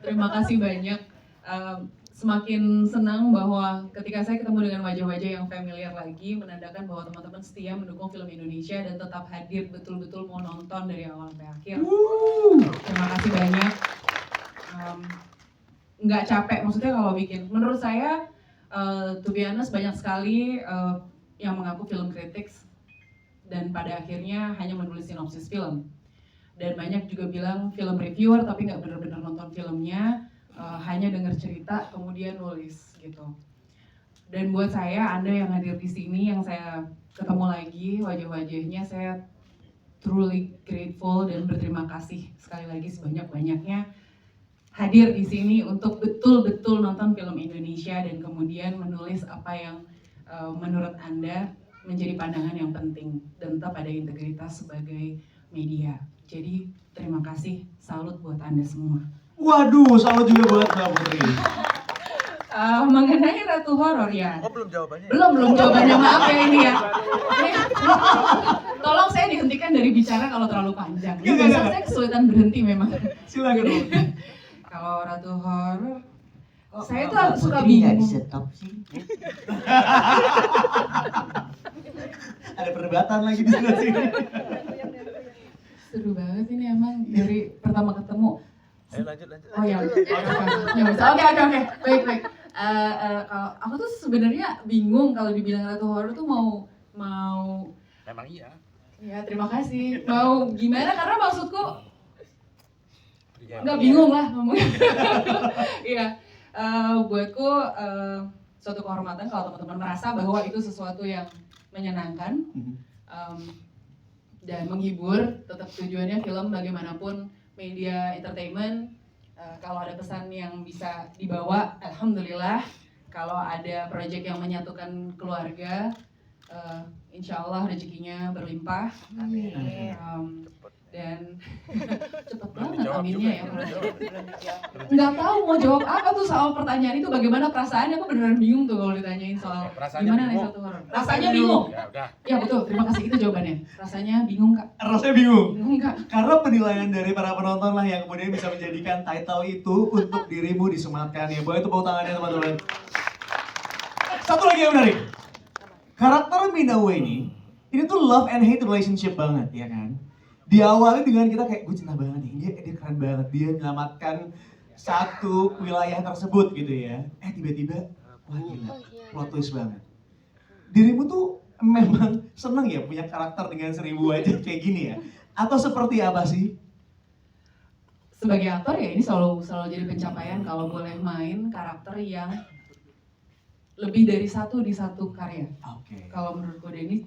Terima kasih banyak. Semakin senang bahwa ketika saya ketemu dengan wajah-wajah yang familiar lagi, menandakan bahwa teman-teman setia mendukung film Indonesia dan tetap hadir betul-betul mau nonton dari awal sampai akhir. Terima kasih banyak. Nggak capek, maksudnya kalau bikin. Menurut saya, to be honest, banyak sekali yang mengaku film critics dan pada akhirnya hanya menulis sinopsis film. Dan banyak juga bilang film reviewer tapi nggak benar-benar nonton filmnya, hanya dengar cerita kemudian nulis gitu. Dan buat saya, Anda yang hadir di sini, yang saya ketemu lagi wajah-wajahnya, saya truly grateful dan berterima kasih sekali lagi sebanyak-banyaknya hadir di sini untuk betul-betul nonton film Indonesia dan kemudian menulis apa yang menurut Anda menjadi pandangan yang penting dan tetap ada integritas sebagai media. Jadi terima kasih, salut buat Anda semua. Waduh, salut juga buat Mbak Putri. Mengenai Ratu Horor ya. Oh, belum jawabannya. Belum jawabannya, maaf ya ini ya. Tolong saya dihentikan dari bicara kalau terlalu panjang. Biasanya saya kesulitan berhenti memang. Silakan Bu. Kalau Ratu Horor, saya tuh suka bingung. Nggak di-stop sih. Ada perdebatan lagi di sebelah sini. Seru banget ini emang dari pertama ketemu. Ayo lanjut. Oh ya, oke, baik. Kalau aku tuh sebenarnya bingung kalau dibilang Ratu Horor tuh mau. Memang iya. Ya terima kasih. Mau gimana? Karena maksudku Ya, nggak bingung lah ngomongnya. Iya, buatku suatu kehormatan kalau teman-teman merasa bahwa itu sesuatu yang menyenangkan dan menghibur. Tetap tujuannya film bagaimanapun media entertainment, kalau ada pesan yang bisa dibawa, alhamdulillah. Kalau ada proyek yang menyatukan keluarga, insya Allah rezekinya berlimpah. Dan cepet banget aminnya ya. Nggak tahu mau jawab apa tuh soal pertanyaan itu, bagaimana perasaannya. Aku beneran bingung tuh kalau ditanyain soal gimana nih Ratu Horor. Rasanya bingung. Ya betul, terima kasih, itu jawabannya. Rasanya bingung Kak. Rasanya bingung. Bingung Kak. Karena penilaian dari para penonton lah yang kemudian bisa menjadikan title itu untuk dirimu disematkan ya. Boleh tepuk tangannya teman-teman. Satu lagi yang menarik. Karakter Minawe ini tuh love and hate relationship banget ya kan. Diawali dengan kita kayak gue cinta banget nih, dia keren banget, dia menyelamatkan satu wilayah tersebut gitu ya. Tiba-tiba, wah gila, plot twist banget. Dirimu tuh memang seneng ya punya karakter dengan 1000 wajah kayak gini ya? Atau seperti apa sih? Sebagai aktor ya ini selalu jadi pencapaian kalau boleh main karakter yang lebih dari satu di satu karya. Oke. Kalau menurutku Denny,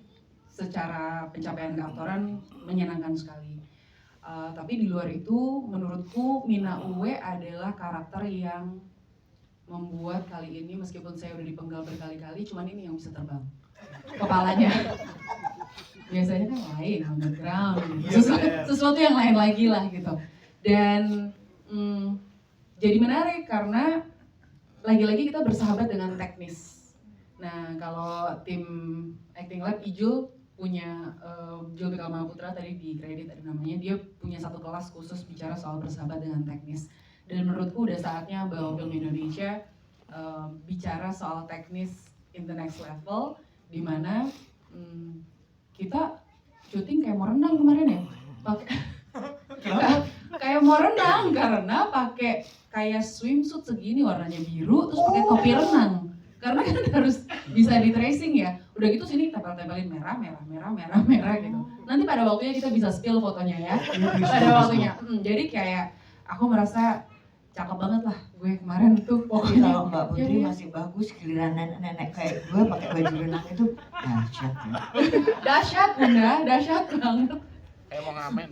secara pencapaian keaktoran menyenangkan sekali. Tapi di luar itu, menurutku Mina Uwe adalah karakter yang membuat kali ini, meskipun saya udah dipenggal berkali-kali, cuman ini yang bisa terbang kepalanya. Biasanya kan lain, underground, sesuatu yang lain lagi lah gitu. Dan jadi menarik karena lagi-lagi kita bersahabat dengan teknis. Nah kalau tim Acting Lab Ijul punya Jul Bikal Mahaputra tadi di kredit ada namanya, dia punya satu kelas khusus bicara soal bersahabat dengan teknis. Dan menurutku udah saatnya bahwa film Indonesia bicara soal teknis in the next level, dimana kita syuting kayak mau renang kemarin ya, kayak mau renang karena pakai kayak swimsuit segini warnanya biru terus pakai topi renang. Karena kan harus bisa di tracing ya. Udah gitu sini tempel-tempelin merah gitu. Nanti pada waktunya kita bisa spill fotonya ya. Pada waktunya. Jadi kayak aku merasa cakep banget lah gue kemarin tuh. Kalau Mbak Putri masih bagus, giliran nenek kayak gue pakai baju renang itu dahsyat ya. Dahsyat Bunda, dahsyat banget. Kayak mau ngamen.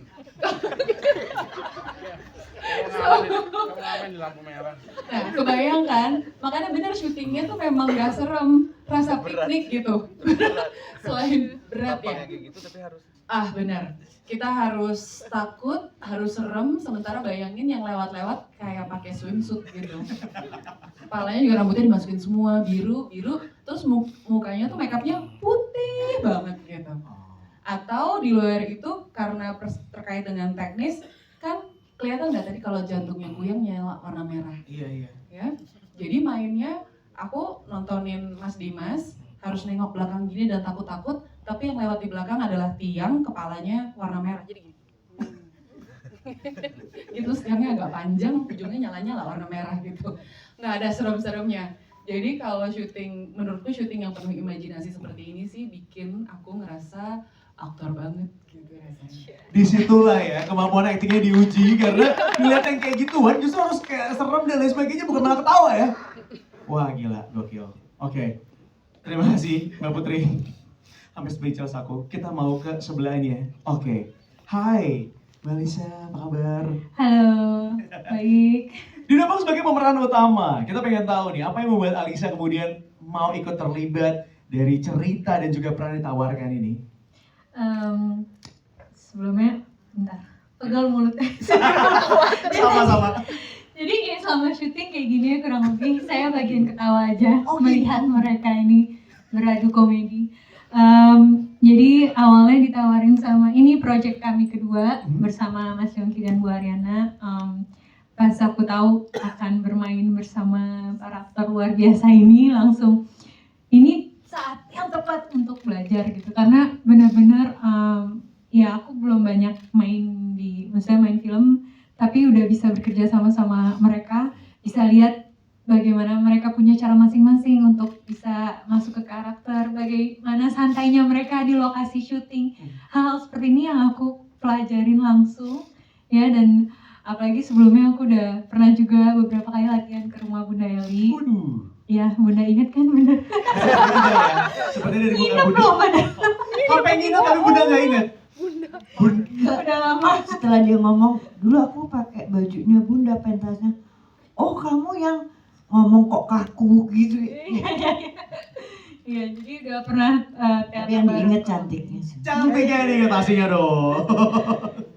Kamu ngamen di lampu merah. Nah, kebayang kan? Makanya bener syutingnya tuh memang gak serem, rasa piknik gitu. Selain berat ya. Kayak gitu tapi harus. Benar. Kita harus takut, harus serem, sementara bayangin yang lewat-lewat kayak pakai swimsuit gitu. Kepalanya juga rambutnya dimasukin semua biru, terus mukanya tuh makeupnya putih banget gitu. Atau di luar itu karena terkait dengan teknis kan kelihatan nggak tadi kalau jantungnya Kuyang nyala warna merah? Iya. Ya, jadi mainnya aku nontonin Mas Dimas harus nengok belakang gini dan takut-takut, tapi yang lewat di belakang adalah tiang kepalanya warna merah, jadi gini. Itu tiangnya agak panjang, ujungnya nyala-nyala warna merah gitu. Nggak ada serem-seremnya. Jadi kalau syuting, menurutku syuting yang penuh imajinasi seperti ini sih bikin aku ngerasa aktor banget gitu rasanya. Disitulah ya kemampuan aktingnya diuji karena ngeliat yang kayak gituan justru harus kayak serem dan lain sebagainya bukan malah ketawa ya. Wah gila, gokil. Oke, terima kasih Mbak Putri. Sampai speechless aku. Kita mau ke sebelahnya. Oke, hai Mbak Lisa, apa kabar? Halo, baik. Didapuk sebagai pemeran utama. Kita pengen tahu nih, apa yang membuat Alisa kemudian mau ikut terlibat dari cerita dan juga peran yang ditawarkan ini? Sebelumnya, bentar, pegal mulutnya. Sama-sama. Jadi kayak selama syuting kayak gini ya kurang lebih saya bagian ketawa aja Oh, melihat mereka ini beradu komedi. Jadi awalnya ditawarin sama ini project kami kedua bersama Mas Yongki dan Bu Ariana. Pas aku tahu akan bermain bersama para aktor luar biasa ini langsung ini saat yang tepat untuk belajar gitu karena benar-benar ya aku belum banyak maksudnya main film tapi udah bisa bekerja sama mereka, bisa lihat bagaimana mereka punya cara masing-masing untuk bisa masuk ke karakter, bagaimana santainya mereka di lokasi syuting. Hal seperti ini yang aku pelajarin langsung ya, dan apalagi sebelumnya aku udah pernah juga beberapa kali latihan ke rumah Bunda Eli. Waduh. Ya, Bunda inget kan Bunda? Sepertinya dari Ingat Bunda. belum ada? Sampai ingat tapi Bunda nggak ingat. Udah lama. Setelah dia ngomong, dulu aku pakai bajunya Bunda pentasnya. Oh kamu yang ngomong kok kaku gitu. Iya, jadi udah pernah teater Tapi yang bareng. diinget cantiknya sih. Cantiknya nih pastinya dong.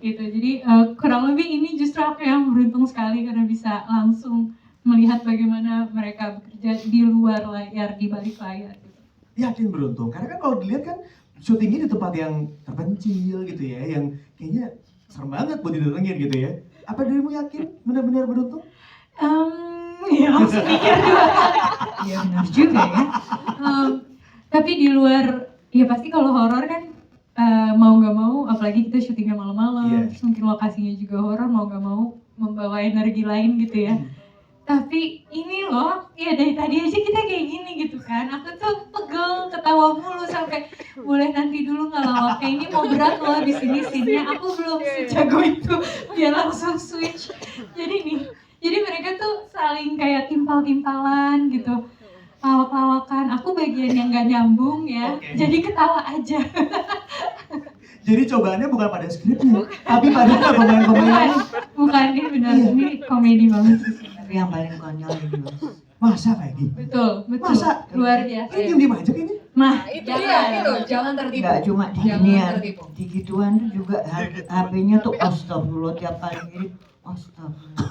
Gitu, jadi kurang lebih ini justru aku yang beruntung sekali karena bisa langsung melihat bagaimana mereka bekerja di luar layar, di balik layar gitu. Yakin beruntung, karena kan kalau dilihat kan syutingnya di tempat yang terpencil gitu ya, yang kayaknya serem banget buat didatengin gitu ya. Apa dirimu yakin benar-benar beruntung? Ya langsung mikir dua kali. Iya benar juga ya. Tapi di luar, ya pasti kalau horor kan mau nggak mau, apalagi kita syutingnya malam-malam, Iya. terus mungkin lokasinya juga horor, mau nggak mau membawa energi lain gitu ya. Tapi ini loh, ya dari tadi aja kita kayak gini gitu kan. Aku tuh pegel, ketawa mulu sampai boleh nanti dulu nggak lawak kayak ini mau berat loh di sini scene-nya. Aku belum sejago itu, dia langsung switch. Jadi mereka tuh saling kayak timpal-timpalan gitu, lawak-lawakan. Aku bagian yang nggak nyambung ya, Oke. jadi ketawa aja. Jadi cobaannya bukan pada skripnya, tapi pada pemain-pemainnya. Bukan ini benar, ini komedi banget sih. Tapi yang paling konyol ini Mas. Masa kayak gini? Betul, Masa? luar biasa. Ini diem aja ini? Mah, Itu dia, itu jangan tertipu. Enggak cuma di Jangan ginian, tertipu. di gituan tuh juga HP-nya tuh astagfirullah tiap kali ngirim. Astagfirullah.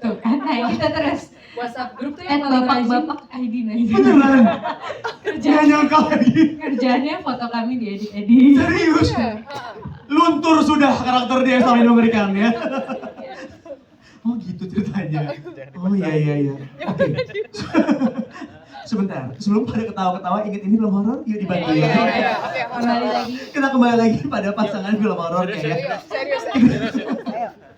Tuh kan, nah kita terus WhatsApp grup tuh yang add paling rajin. bapak-bapak ID nah itu. Beneran? Jangan Kerjaan, nyangka lagi. kerjaannya foto kami diedit-edit. Serius? Luntur sudah karakter dia yang selama ini memberikan ya. Oh gitu ceritanya. Oh iya. Oke. Sebentar, sebelum pada ketawa-ketawa inget ini film horor, yuk dibantu ya. Oke, Kembali lagi. Kita kembali lagi pada pasangan film horornya ya. Serius.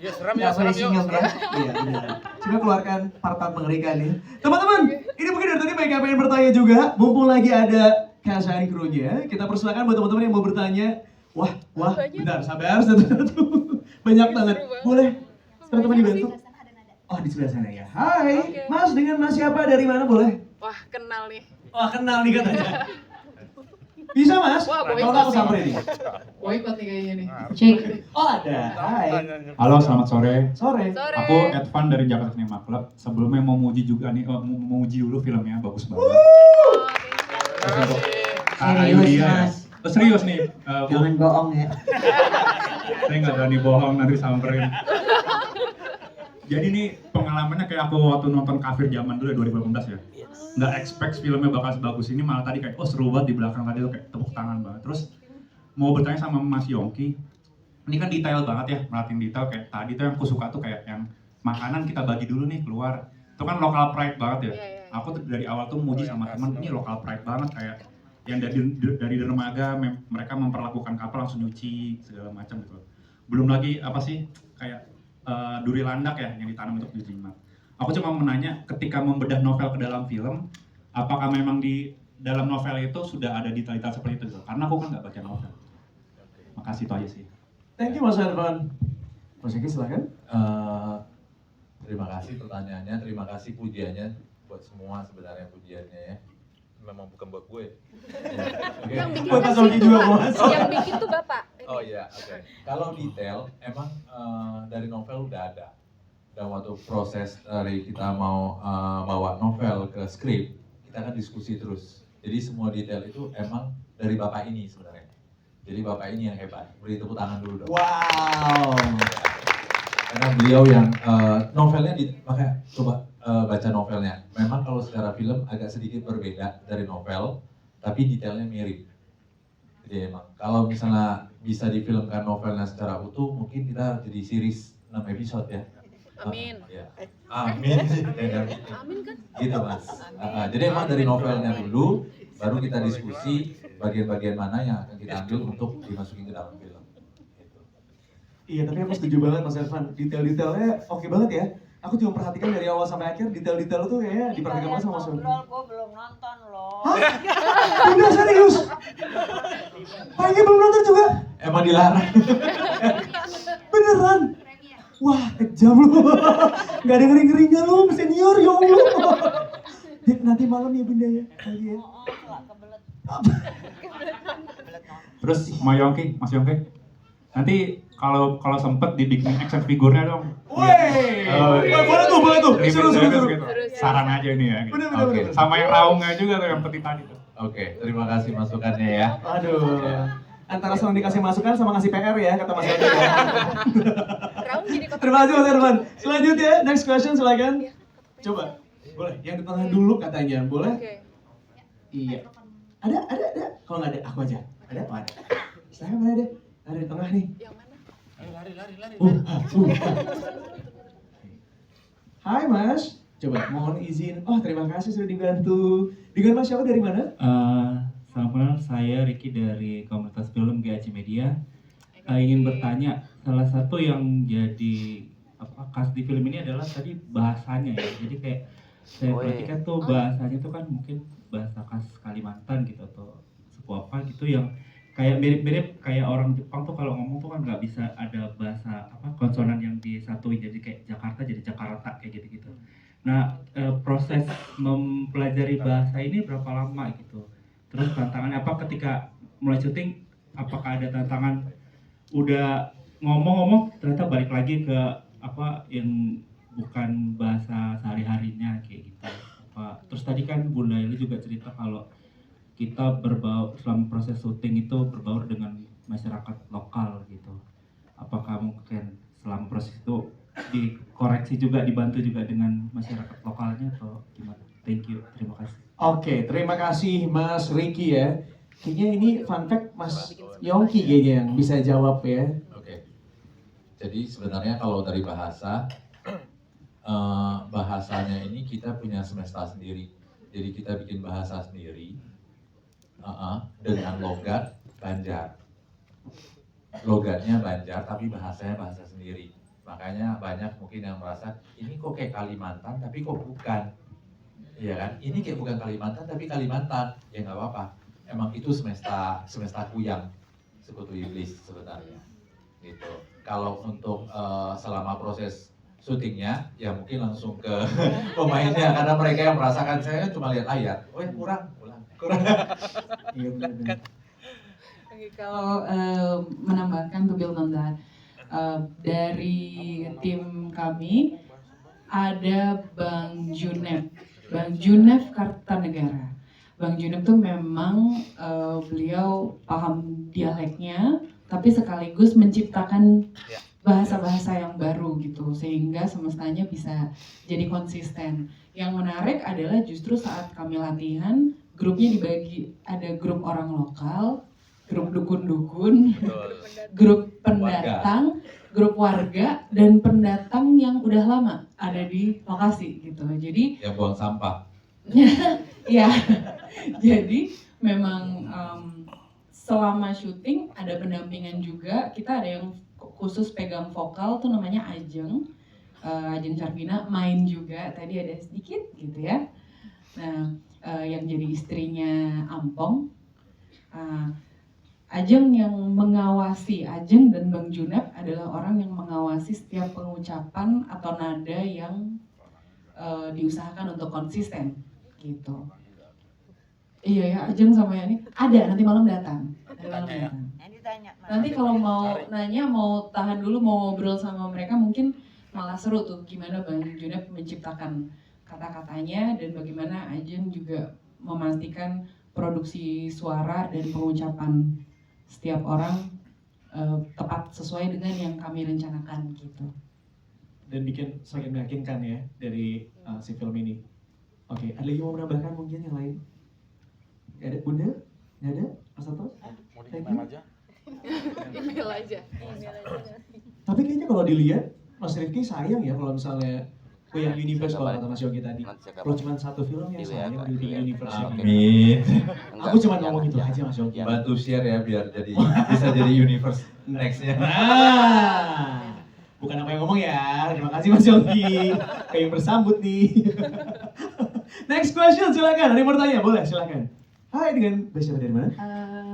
Yuk serem Nggak boleh senyum ya. Iya benar. Coba keluarkan part-part mengerikan ya. Teman-teman, ini mungkin dari tadi banyak yang pengen bertanya juga. Mumpung lagi ada cast and crew-nya, kita persilakan buat teman-teman yang mau bertanya. Wah, bentar, sabar satu-satu. Banyak banget. Boleh teman-teman dibantu? Oh di sebelah sana ya. Hai, Mas dengan Mas siapa dari mana boleh? Wah, kenal nih. Wah kenal nih katanya. Bisa Mas? Wah, boleh. Kalau nggak aku samperin nih. Boykot nih kayaknya nih. Cek. Oh ada. Hai. Halo, selamat sore. Sore. Aku Edvan dari Jakarta Cinema Club. Sebelumnya mau muji juga nih, mau muji dulu filmnya, bagus banget. Terus untuk Kak Serius, Ayudia ya. Mas. Oh, serius nih, Bu. Jangan bohong ya. Saya nggak berani bohong, nanti samperin. Jadi nih pengalamannya kayak aku waktu nonton Kafir zaman dulu ya, 2018 ya. Nggak expect filmnya bakal sebagus ini, malah tadi kayak, oh seru banget di belakang tadi tuh kayak tepuk tangan banget. Terus mau bertanya sama Mas Yongki, ini kan detail banget ya, merhatiin detail kayak tadi tuh yang aku suka tuh kayak yang makanan kita bagi dulu nih keluar. Itu kan lokal pride banget ya. Aku tuh dari awal tuh muji sama temen, ini lokal pride banget kayak yang dari dermaga mereka memperlakukan kapal langsung nyuci segala macam gitu. Belum lagi apa sih kayak duri landak ya yang ditanam untuk dijimat. Aku cuma menanya ketika membedah novel ke dalam film, apakah memang di dalam novel itu sudah ada detail-detail seperti itu? Karena aku kan nggak baca novel. Makasih itu aja sih. Thank you Mas Irfan. Mas Eki silakan. Terima kasih pertanyaannya, terima kasih pujiannya buat semua sebenarnya pujiannya ya. Memang bukan buat gue. Oke. Yang bikin Buat Mas Ogi juga Mas. yang bikin tuh Bapak. Oh iya, oke. Kalau detail emang dari novel udah ada. Dan waktu proses dari kita mau bawa novel ke skrip, kita kan diskusi terus. Jadi semua detail itu emang dari Bapak ini sebenarnya. Jadi Bapak ini yang hebat. Beri tepuk tangan dulu dong. Wow. Karena beliau yang novelnya makanya coba baca novelnya. Memang kalau secara film agak sedikit berbeda dari novel, tapi detailnya mirip. Jadi emang kalau misalnya bisa difilmkan novelnya secara utuh, mungkin kita jadi series 6 episode ya. Amin. Ya. Amin sih. Amin kan? Gitu Mas. Jadi emang dari novelnya dulu, baru kita diskusi bagian-bagian mana yang akan kita ambil untuk dimasukin ke dalam film. Gitu. Iya, tapi aku setuju banget Mas Irfan. Detail-detailnya oke banget ya. Aku cuma perhatikan dari awal sampai akhir, detail-detail itu kayaknya diperhatikan banget sama Mas Irfan. Gue belum nonton loh. Hah? Bunda serius? Kayaknya belum nonton juga? Emang dilarang. Beneran? Wah, kejam lu. Gak ada ngeri-ngerinya lu, senior ya Allah. Nanti malam ya Bunda ya. Lagi ya. Terus Mas Yongki, nanti kalau sempet dibikinin action figurnya dong. Wey, boleh tuh. Seru. Gitu. Saran aja ini ya. Gitu. Bener. Oke. Sama yang raungnya juga tuh yang peti tadi tuh. Oke, terima kasih masukannya ya. Aduh. Antara senang dikasih masukan sama ngasih PR ya, kata Mas Irfan. Raung jadi kotak. Terima kasih Mas Irfan. Selanjutnya, next question silakan. Coba. Boleh, yang di tengah dulu katanya. Boleh? Oke. Iya. Ada. Kalau nggak ada, aku aja. Ada? Oh, ada. Saya mana ada? Ada di tengah nih. Yang mana? Lari. Hai Mas. Coba, mohon izin. Oh, terima kasih sudah dibantu. Dengan Mas siapa dari mana? Selamat malam, saya Ricky dari komunitas film GAC Media. Ingin bertanya, salah satu yang jadi khas di film ini adalah tadi bahasanya ya. Jadi kayak saya perhatikan tuh bahasanya tuh kan mungkin bahasa khas Kalimantan gitu atau suku apa gitu yang kayak mirip-mirip kayak orang Jepang tuh kalau ngomong tuh kan nggak bisa ada bahasa konsonan yang disatuin, jadi kayak Jakarta jadi Jakarta kayak gitu-gitu. Nah, proses mempelajari bahasa ini berapa lama gitu? Terus tantangannya apa ketika mulai syuting? Apakah ada tantangan udah ngomong-ngomong ternyata balik lagi ke apa yang bukan bahasa sehari-harinya kayak gitu? Terus tadi kan Bunda Eli juga cerita kalau kita berbaur selama proses syuting itu berbaur dengan masyarakat lokal gitu. Apakah mungkin selama proses itu dikoreksi juga, dibantu juga dengan masyarakat lokalnya atau gimana? Thank you, terima kasih. Oke, terima kasih Mas Ricky ya. Kayaknya ini fun fact Mas Yongki kayaknya yang bisa jawab ya. Oke. Jadi sebenarnya kalau dari bahasa, bahasanya ini kita punya semesta sendiri. Jadi kita bikin bahasa sendiri dengan logat Banjar. Logatnya Banjar tapi bahasanya bahasa sendiri. Makanya banyak mungkin yang merasa ini kok kayak Kalimantan tapi kok bukan. Iya kan? Ini kayak bukan Kalimantan tapi Kalimantan. Ya nggak apa-apa. Emang itu semesta kuyang, sekutu iblis sebenarnya. Gitu. Kalau untuk selama proses syutingnya, ya mungkin langsung ke pemainnya karena mereka yang merasakan. Saya kan cuma lihat ayat. Oh ya kurang. Iya benar. Oke, kalau menambahkan to build on that, dari tim kami ada Bang Junef Kartanegara. Bang Junef tuh memang beliau paham dialeknya, tapi sekaligus menciptakan bahasa-bahasa yang baru gitu, sehingga semestanya bisa jadi konsisten. Yang menarik adalah justru saat kami latihan, grupnya dibagi, ada grup orang lokal, grup dukun-dukun, Betul. grup pendatang, grup warga, dan pendatang yang udah lama ada di lokasi gitu. Jadi Yang buang sampah. ya, jadi memang selama syuting ada pendampingan juga. Kita ada yang khusus pegang vokal tuh namanya Ajeng, Ajeng Carvina main juga. Tadi ada sedikit gitu ya. Nah, yang jadi istrinya Ampong. Ajeng yang mengawasi, Ajeng dan Bang Junep adalah orang yang mengawasi setiap pengucapan atau nada yang diusahakan untuk konsisten gitu. Iya ya, Ajeng sama Yani ada nanti malam datang. Nanti kalau mau nanya, mau tahan dulu, mau ngobrol sama mereka mungkin malah seru tuh gimana Bang Junep menciptakan kata-katanya dan bagaimana Ajeng juga memastikan produksi suara dan pengucapan setiap orang tepat sesuai dengan yang kami rencanakan gitu. Dan bikin semakin meyakinkan ya dari si film ini. Oke, ada lagi mau menambahkan mungkin yang lain? Gak ada? Bunda? Gak ada? Mas Toto? Mau di-email aja. Email aja. Tapi kayaknya kalau dilihat, Mas Rifki sayang ya kalau misalnya yang universe kalau kata Mas Yogi tadi. Kalau cuma satu film ya sayang di universe ini. Amin. Aku cuma ngomong itu aja Mas Yogi. Bantu share ya biar jadi bisa jadi universe nextnya. Nah, bukan apa yang ngomong ya. Terima kasih Mas Yogi. Kayak yang bersambut nih. Next question silakan. Ada yang mau tanya? Boleh silakan. Hai, dengan siapa dari mana?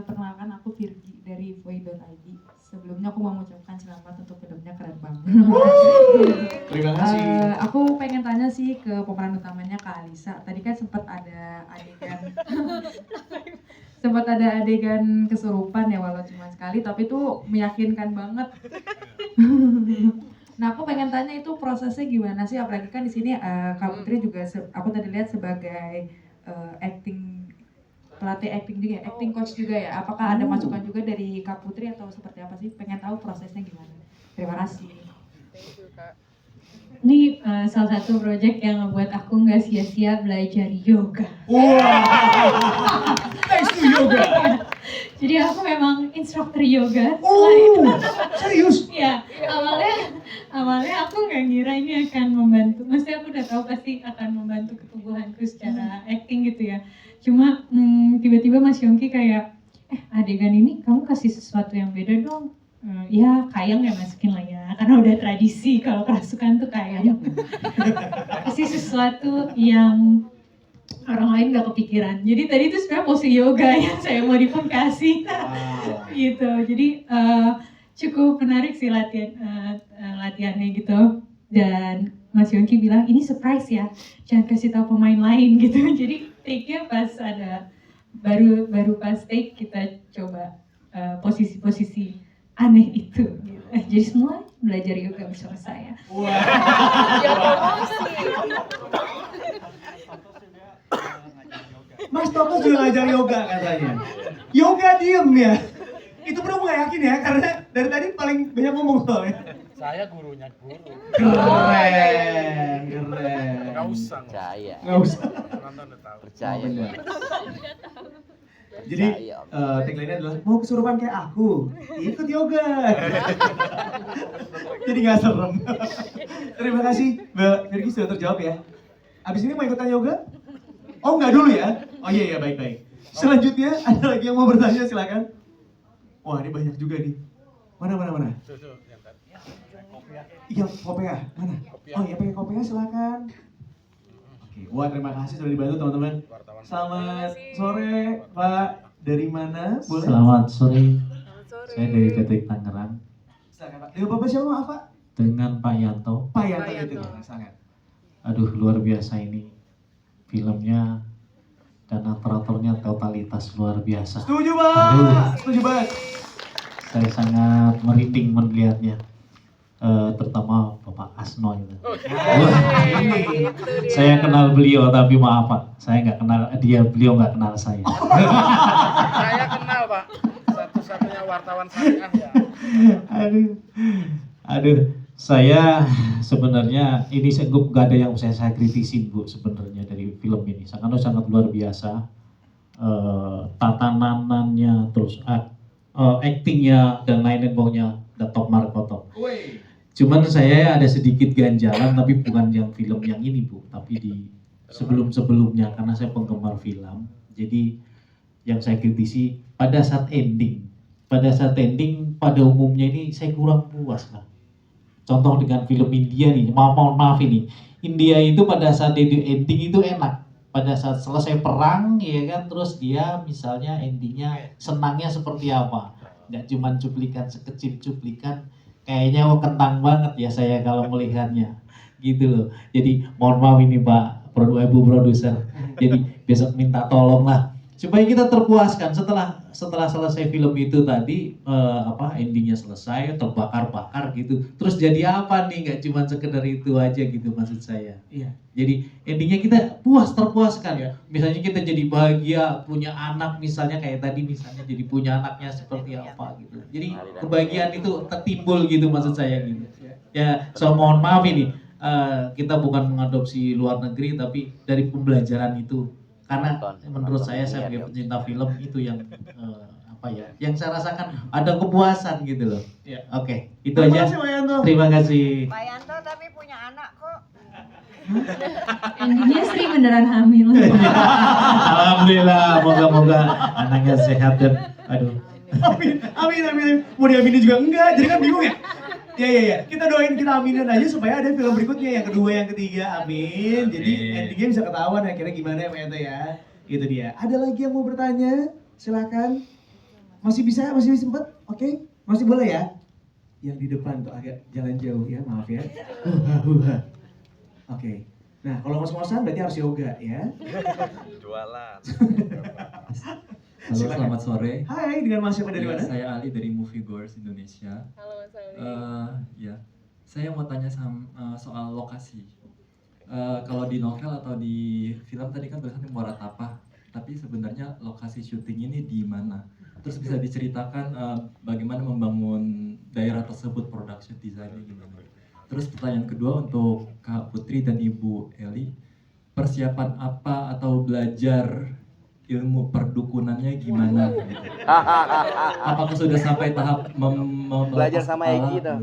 Perkenalkan aku Virgi dari Voi.id. Sebelumnya aku mau mengucapkan selamat untuk filmnya keren banget. Terima kasih. Aku pengen tanya sih ke pemeran utamanya Kak Alisa. Tadi kan sempat ada adegan kesurupan ya walau cuma sekali, tapi itu meyakinkan banget. Nah aku pengen tanya itu prosesnya gimana sih? Apalagi kan di sini Kak Putri juga aku tadi lihat sebagai pelatih acting juga, acting coach juga ya. Apakah ada masukan juga dari Kak Putri atau seperti apa sih? Pengen tahu prosesnya gimana. Terima kasih. Thank you, Kak. Ini salah satu project yang membuat aku nggak sia-sia belajar yoga. Wow. Thanks to yoga. Jadi aku memang instruktur yoga. Oh, serius? Ya, awalnya aku nggak ngira ini akan membantu. Maksudnya aku udah tahu pasti akan membantu ketubuhanku secara acting gitu ya. Cuma tiba-tiba Mas Yongki kayak, adegan ini kamu kasih sesuatu yang beda dong. Ya kayang ya masukin lah ya, karena udah tradisi kalau kerasukan tuh kayang. Kasih sesuatu yang orang lain nggak kepikiran. Jadi tadi itu sebenarnya pose yoga yang saya modifikasi. Gitu. Jadi cukup menarik sih latihannya gitu. Dan Mas Yongki bilang ini surprise ya, jangan kasih tahu pemain lain gitu. Jadi take-nya pas ada baru pas take kita coba posisi-posisi aneh itu. Gitu. Jadi semua belajar yoga bersama saya. Wow. Ya promosi. Mas Toto juga ngajar yoga katanya. Yoga diem ya. Itu bro gak yakin ya, karena dari tadi paling banyak ngomong soalnya. Saya gurunya guru. Keren. Gak usah. Percaya. Nggak usah. Nonton udah tahu. Percaya. Bener. Jadi tagline-nya adalah mau kesurupan kayak aku, ikut yoga. Jadi nggak serem. Terima kasih Mbak Virgi sudah terjawab ya. Abis ini mau ikutan yoga? Oh nggak dulu ya? Oh iya baik. Selanjutnya ada lagi yang mau bertanya silakan. Wah ini banyak juga nih. Mana? Tuh, yang tadi. Iya kopea mana? Oh iya pakai kopea silakan. Oke, wah terima kasih sudah dibantu teman-teman. Selamat sore Pak. Dari mana? Boleh? Selamat sore. Selamat sore. Saya dari Ketik Tangerang. Silakan Pak. Dengan Bapak siapa maaf Pak? Dengan Pak Yanto. Pak Yanto itu sangat. Aduh luar biasa ini filmnya dan operatornya totalitas luar biasa. Setuju Pak. Aduh. Setuju banget. Saya sangat merinding melihatnya. Terutama Bapak Asno itu. Wah, ini saya kenal beliau tapi maaf Pak, saya nggak kenal dia, beliau nggak kenal saya. Saya kenal Pak. Satu-satunya wartawan syariah ya. Aduh, saya sebenarnya ini nggak ada yang saya kritisin Bu sebenarnya dari film ini. Sangat luar biasa. Tatanannya terus actingnya dan lain-lain pokoknya the top marko top. Woi. Cuman saya ada sedikit ganjalan tapi bukan yang film yang ini Bu, tapi di sebelum-sebelumnya karena saya penggemar film. Jadi yang saya kritisi pada saat ending pada umumnya ini saya kurang puas lah. Contoh dengan film India nih, mohon maaf ini. India itu pada saat ending itu enak. Pada saat selesai perang ya kan, terus dia misalnya endingnya senangnya seperti apa. Nggak cuma cuplikan sekecil cuplikan, kayaknya kentang banget ya saya kalau melihatnya. Gitu loh. Jadi mohon maaf ini Pak Ibu produser. Jadi besok minta tolong lah supaya kita terpuaskan setelah selesai film itu tadi endingnya selesai terbakar-bakar gitu. Terus jadi apa nih? Nggak cuma sekedar itu aja gitu maksud saya. Iya. Jadi endingnya kita terpuaskan ya. Misalnya kita jadi bahagia punya anak misalnya kayak tadi misalnya jadi punya anaknya seperti apa gitu. Jadi kebahagiaan itu tertimbul gitu maksud saya gitu. Ya, so mohon maaf ini kita bukan mengadopsi luar negeri tapi dari pembelajaran itu. Karena menurut saya sebagai pecinta film itu yang yang saya rasakan ada kepuasan gitu loh. Ya. Oke, itu aja. Terima kasih. Pak Yanto tapi punya anak kok. Endingnya Sri beneran hamil. Alhamdulillah, moga-moga anaknya sehat dan aduh. Amin. Mau diaminin juga enggak, jadi kan bingung ya. Ya. Kita doain, kita aminin aja supaya ada film berikutnya, yang kedua, yang ketiga, amin. Jadi endingnya bisa ketahuan akhirnya gimana ya Pak Yanto ya. Itu dia. Ada lagi yang mau bertanya? Silakan. Masih sempat? Oke, masih boleh ya. Yang di depan tuh agak jalan jauh ya, maaf ya. Oke. Nah, kalau ngos-ngosan berarti harus yoga ya. Jualan. Halo, selamat sore. Hai, dengan Mas siapa dari mana? Saya Ali dari Movie Goers Indonesia. Halo Mas Ali. Saya mau tanya soal lokasi. Kalau di novel atau di film tadi kan tulisannya Muara Tapak, tapi sebenarnya lokasi syuting ini di mana? Terus bisa diceritakan bagaimana membangun daerah tersebut, production design-nya gimana? Terus pertanyaan kedua untuk Kak Putri dan Ibu Eli, persiapan apa atau belajar ilmu perdukunannya gimana gitu. Apakah sudah sampai tahap Belajar sama Egi tuh.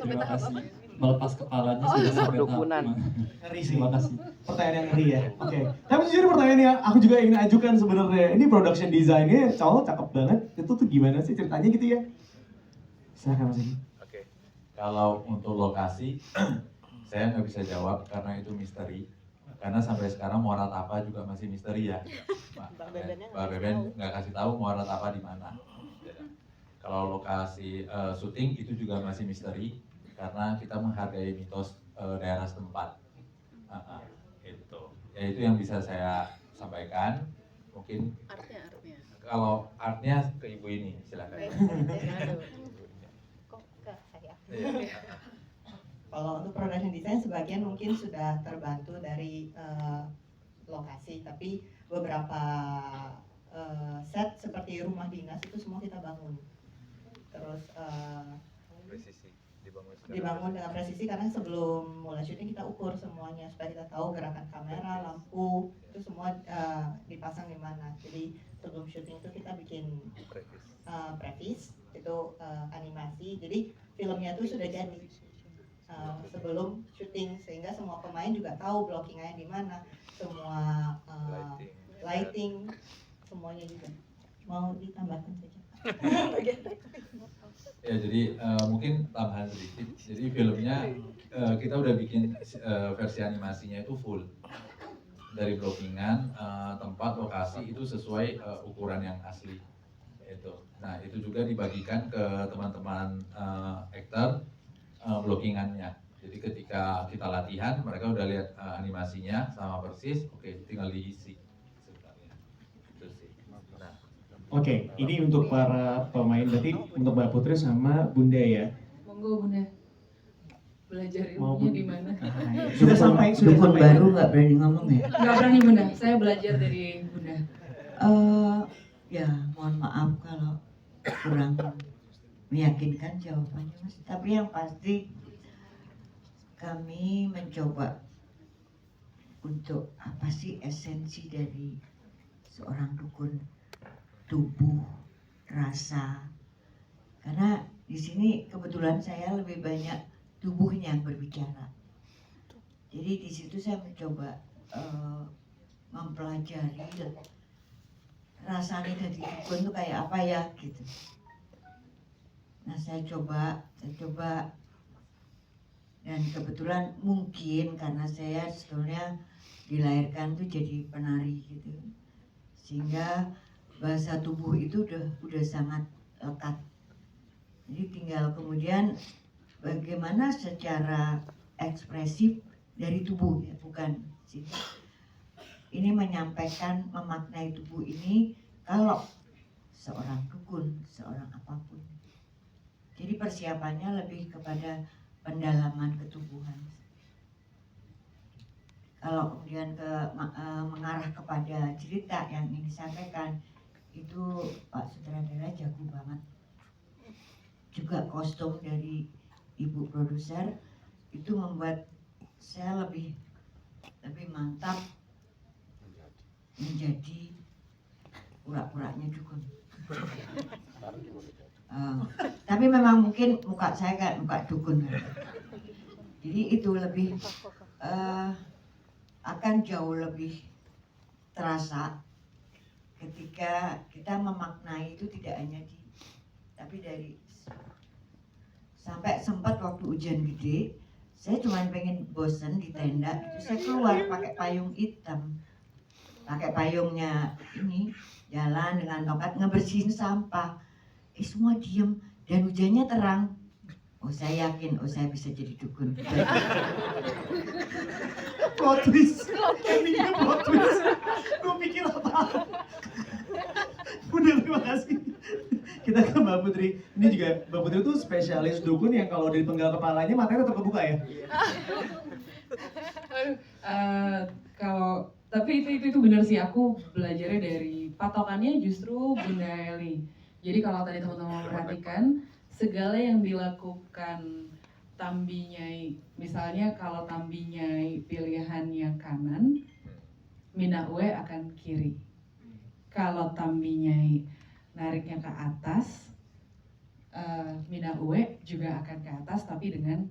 Terima kasih. Melepas kepalanya sudah sampai perdukunan. Ngeri sih. Terima kasih. Pertanyaan yang ngeri ya. Oke. Tapi jujur pertanyaan yang aku juga ingin ajukan sebenarnya. Ini production design-nya cowok cakep banget. Itu tuh gimana sih ceritanya gitu ya? Silakan Mas Egi. Oke. Kalau untuk lokasi, saya nggak bisa jawab karena itu misteri. Karena sampai sekarang Muara Tapak juga masih misteri ya. Mbak Beben nggak kasih tahu Muara Tapak di mana. Kalau lokasi syuting itu juga masih misteri karena kita menghargai mitos daerah setempat. Itu. Ya itu yang bisa saya sampaikan. Mungkin Artnya. kalau artnya ke ibu ini silakan. Kok ke saya? Kalau untuk production design sebagian mungkin sudah terbantu dari lokasi, tapi beberapa set seperti rumah dinas itu semua kita bangun. Terus dibangun dengan presisi karena sebelum mulai syuting kita ukur semuanya supaya kita tahu gerakan kamera, lampu itu semua dipasang di mana. Jadi sebelum syuting itu kita bikin previs itu animasi. Jadi filmnya itu sudah jadi sebelum syuting sehingga semua pemain juga tahu blockingannya di mana, semua lighting semuanya juga. Mau ditambahkan saja. Ya jadi mungkin tambahan sedikit. Jadi filmnya kita udah bikin versi animasinya itu full dari blockingan, tempat, lokasi itu sesuai ukuran yang asli. Itu. Nah itu juga dibagikan ke teman-teman aktor. Blockingannya. Jadi ketika kita latihan, mereka udah lihat animasinya sama persis, oke, tinggal diisi. Itu sih. Nah. Oke, ini untuk para pemain, berarti untuk Mbak Putri sama Bunda ya. Monggo Bunda. Belajar ilmunya di mana? Sudah sampai Dukun baru nggak berani ngomong ya? Nggak berani Bunda, saya belajar dari Bunda. Ya mohon maaf kalau kurang meyakinkan jawabannya Mas. Tapi yang pasti kami mencoba untuk apa sih esensi dari seorang dukun, tubuh, rasa. Karena di sini kebetulan saya lebih banyak tubuhnya yang berbicara. Jadi di situ saya mencoba mempelajari rasanya dari dukun itu kayak apa ya gitu. Nah saya coba dan kebetulan mungkin karena saya sebetulnya dilahirkan tuh jadi penari gitu, sehingga bahasa tubuh itu udah sangat lekat. Jadi tinggal kemudian bagaimana secara ekspresif dari tubuh ya, bukan sini. Ini menyampaikan, memaknai tubuh ini kalau seorang dukun, seorang apapun. Jadi persiapannya lebih kepada pendalaman ketubuhan. Kalau kemudian mengarah kepada cerita yang ingin disampaikan, itu Pak Sutradara jago banget. Juga kostum dari ibu produser itu membuat saya lebih mantap menjadi pura-puranya dukun. Tapi memang mungkin muka saya kayak muka dukun. Jadi itu lebih akan jauh lebih terasa ketika kita memaknai itu tidak hanya tapi dari sampai sempat waktu hujan gede, saya cuma pengen bosen di tenda itu, saya keluar pakai payung hitam, pakai payungnya ini, jalan dengan tongkat ngebersihin sampah. Semua diem dan hujannya terang. Oh saya yakin, saya bisa jadi dukun. Plot twist, endingnya plot twist. Gue pikir apa? Udah, terima kasih. Kita ke Mbak Putri. Ini juga Mbak Putri tuh spesialis dukun yang kalau dari penggal kepalanya matanya tetap kebuka ya? Tapi itu benar sih, aku belajarnya dari patokannya justru Bunda Eli. Jadi kalau tadi teman-teman perhatikan, segala yang dilakukan Tambi Nyai, misalnya kalau Tambi Nyai pilihannya kanan, Mina Uwe akan kiri. Kalau Tambi Nyai nariknya ke atas, Mina Uwe juga akan ke atas tapi dengan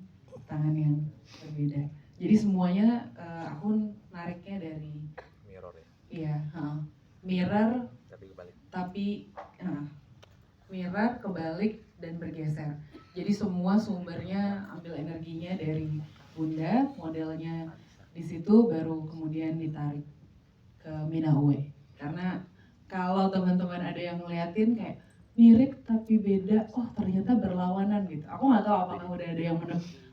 tangan yang berbeda. Jadi semuanya aku nariknya dari mirror ya. Iya, mirror Tapi kebalik. Mirror kebalik dan bergeser. Jadi semua sumbernya ambil energinya dari Bunda, modelnya di situ baru kemudian ditarik ke Mina Uwe. Karena kalau teman-teman ada yang ngeliatin kayak mirip tapi beda, oh ternyata berlawanan gitu. Aku nggak tahu apakah udah ada yang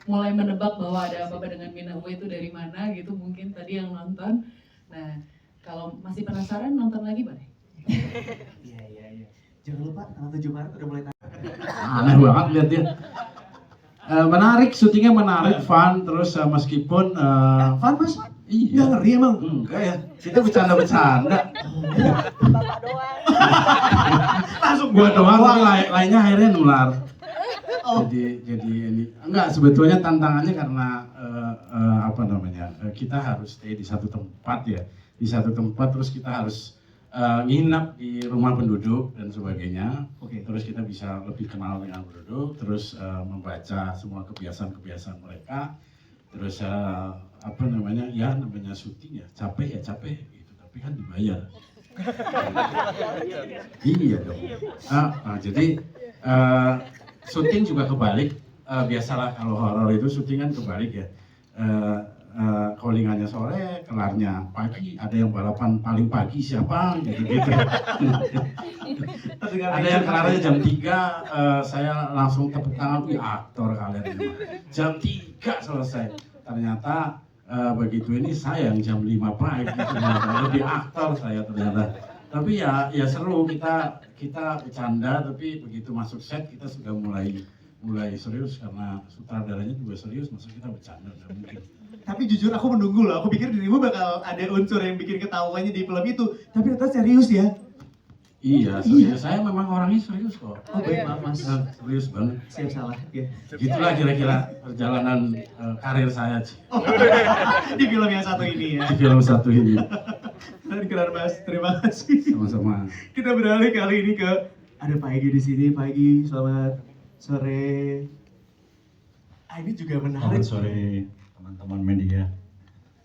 mulai menebak bahwa ada apa-apa dengan Mina Uwe itu dari mana gitu, mungkin tadi yang nonton. Nah, kalau masih penasaran nonton lagi boleh. Iya. Jangan lupa tanggal 7 Maret udah mulai Aneh banget lihat dia. Menarik, syutingnya menarik, fun, terus meskipun fun mas? Iya. Nggak ngeri emang? Enggak ya, kita bercanda-bercanda. Bapak doang. Langsung Gua doang, lainnya akhirnya nular. Jadi ini enggak, sebetulnya tantangannya karena kita harus stay di satu tempat ya, di satu tempat, terus kita harus nginap di rumah penduduk dan sebagainya. Terus kita bisa lebih kenal dengan penduduk, terus membaca semua kebiasaan-kebiasaan mereka, terus namanya syuting ya capek gitu, tapi kan dibayar. Iya dong. Jadi syuting juga kebalik. Biasalah kalau horor itu syuting kan kebalik ya. Callingannya sore, kelarnya pagi, ada yang balapan paling pagi siapa gitu. Ada yang kelarnya jam 3, saya langsung tepuk tangan, wih aktor kalian ini. Jam 3 selesai. Ternyata begitu ini saya yang jam 5 pagi, ternyata lebih aktor saya ternyata. Tapi ya seru, kita bercanda, tapi begitu masuk set kita sudah mulai serius karena sutradaranya juga serius, masa kita bercanda nggak mungkin. Tapi jujur aku menunggu loh, aku pikir dirimu bakal ada unsur yang bikin ketawanya di film itu, tapi ternyata serius ya. Iya, serius. Saya memang orangnya serius kok. Oh baik, maaf mas. Serius banget. Siap salah. Ya. Gitulah kira-kira perjalanan karir saya. Di film yang satu ini ya. Di film satu ini. Dan keren mas, terima kasih. Sama-sama. Kita beralih kali ini ke Ada Pak Egy di sini. Pak Egy, selamat sore. Ini juga menarik. Selamat sore teman-teman media.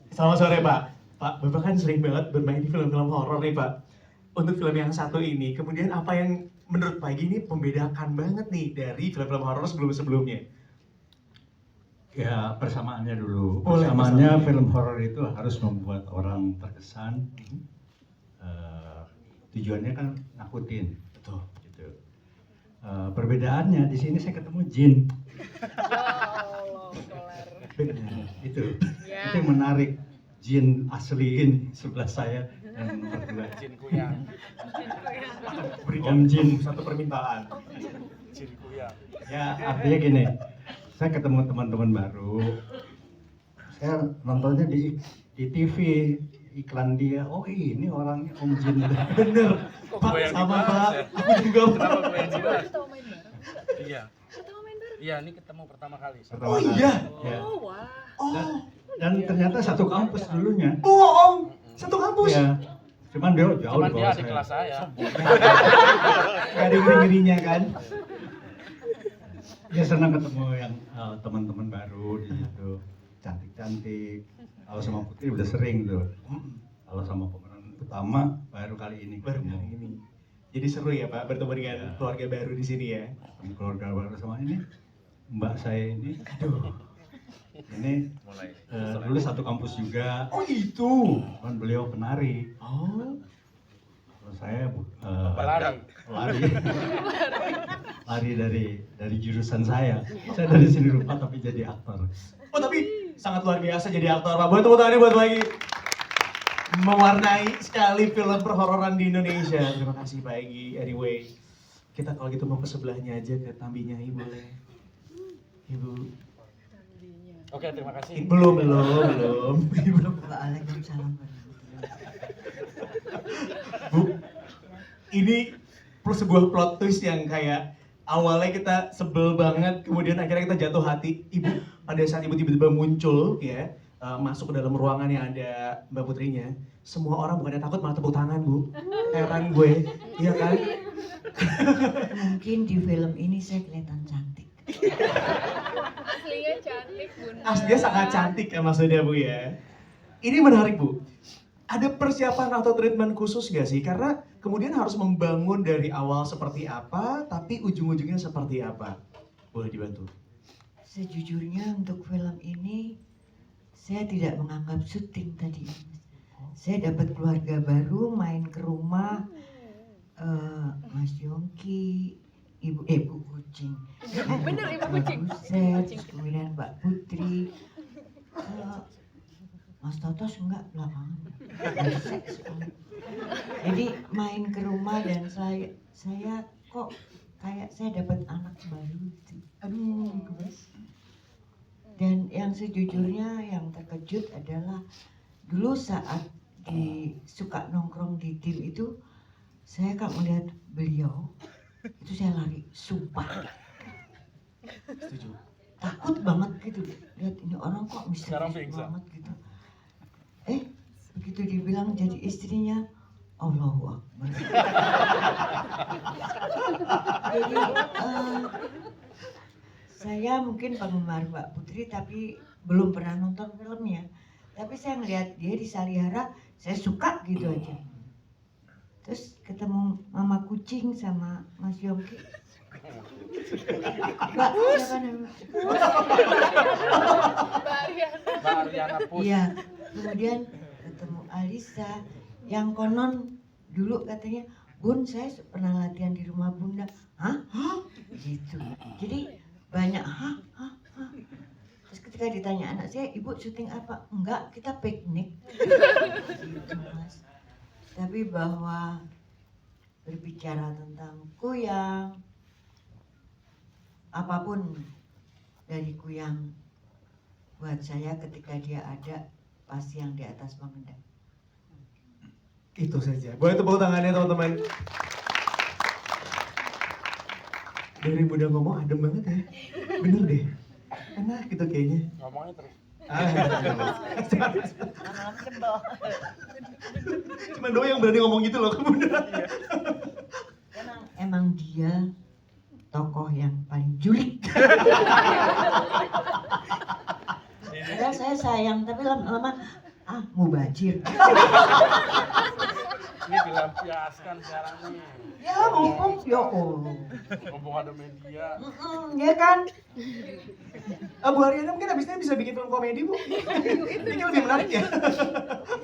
Selamat sore Pak. Pak, Bapak kan sering banget bermain di film-film horor nih Pak. Untuk film yang satu ini, kemudian apa yang menurut Pak Egy ini membedakan banget nih dari film-film horor sebelum-sebelumnya? Ya persamaannya dulu. Boleh, Persamaannya persamaannya. film horor itu harus membuat orang terkesan. Tujuannya kan nakutin. Betul. Gitu. Perbedaannya di sini saya ketemu jin. Benar. Itu yang menarik. Jin asli ini sebelah saya dan berdua. Jin kuyang. Berikan Jin satu permintaan. Jin kuyang. Ya artinya gini, saya ketemu teman-teman baru. Saya nontonnya di TV iklan dia. Oh ini orangnya Om Jin. Bener. Kok Pak gue yang sama dibahas Pak. ya? Aku juga Kenapa gue yang Pak. dibahas? Iya. Iya, ini ketemu pertama kali. Pertama kali. iya? Ya. Oh. Dan ternyata satu kampus dulunya. Oh Om, satu kampus. Ya. Cuman dia jauh Cuman di dia bawah di kelas saya. Gak ada ngeri-ngerinya kan? Ya senang ketemu yang teman-teman baru di situ, cantik-cantik. Kalau sama Putri udah sering tuh. Kalau sama pemeran utama baru kali ini Baru ketemu. kali ini. Jadi seru ya Pak bertemu dengan keluarga baru di sini ya. Sama keluarga baru sama ini mbak saya ini. Aduh. Ini Mulai. dulu satu kampus juga. Oh itu. Kan beliau penari. Oh. Kalau saya Lari. lari dari jurusan saya. Saya dari seni rupa tapi jadi aktor. Oh tapi sangat luar biasa jadi aktor Pak. Boleh tepuk tangan buat Pak Egy. Mewarnai sekali film perhororan di Indonesia. Terima kasih Pak Egy. Anyway, kita kalau gitu mau ke sebelahnya aja ke Tambi Nyai boleh. Ibu. Oke, terima kasih. Belum. Waalaikumsalam. Bu, ini sebuah plot twist yang kayak awalnya kita sebel banget, kemudian akhirnya kita jatuh hati. Ibu, pada saat ibu tiba-tiba muncul ya, masuk ke dalam ruangan yang ada Mbak Putrinya, semua orang bukannya takut malah tepuk tangan Bu. Heran gue, iya kan? Mungkin di film ini saya kelihatan cantik. Aslinya cantik Bunda. Aslinya sangat cantik kan maksudnya Bu ya. Ini menarik Bu. Ada persiapan atau treatment khusus gak sih? Karena kemudian harus membangun dari awal seperti apa, tapi ujung-ujungnya seperti apa? Boleh dibantu? Sejujurnya untuk film ini saya tidak menganggap syuting tadi. Saya dapat keluarga baru main ke rumah Mas Yongki, Ibu Kucing. Bener, Ibu Kucing. Buset, kemudian Mbak Putri. Mas Totos enggak belakangan. Jadi main ke rumah dan saya kok kayak saya dapat anak baru gitu. Aduh, gemes. Dan yang sejujurnya yang terkejut adalah dulu saat suka nongkrong di tim itu, saya kan melihat beliau itu saya lari, sumpah. Setuju. Takut banget gitu, lihat ini orang kok Sekarang misterius pingsan. banget gitu. Begitu dibilang jadi istrinya, Allahu Akbar. Jadi saya mungkin penggemar Mbak Putri tapi belum pernah nonton filmnya. Tapi saya ngeliat dia di Salihara, saya suka gitu aja. Terus ketemu Mama Kucing sama Mas Yongki. Mbak, siapa namanya? Mbak Ariana Pus. Iya, kemudian ketemu Alisa yang konon dulu katanya, Bun saya pernah latihan di rumah Bunda. Hah? Gitu. Jadi banyak hah. Terus ketika ditanya anak saya, Ibu syuting apa? Enggak, kita piknik. Gitu, Mas. Tapi bahwa berbicara tentang Kuyang, apapun dari Kuyang buat saya ketika dia ada pasti yang di atas mengendap. Itu saja. Boleh tepuk tangannya teman-teman. Dari Bunda ngomong adem banget ya. Bener deh. Enak gitu kayaknya. Ngomongnya terus. Cuma doang yang berani ngomong gitu loh ke Bunda. emang dia tokoh yang paling julid. Padahal saya sayang, tapi lama-lama mubazir. Ini dilampiaskan sekarang nih. Ya mumpung ya Allah. Mumpung ada media. Ya kan? Bu Ariana mungkin abis ini bisa bikin film komedi, Bu. Ini lebih menarik ya.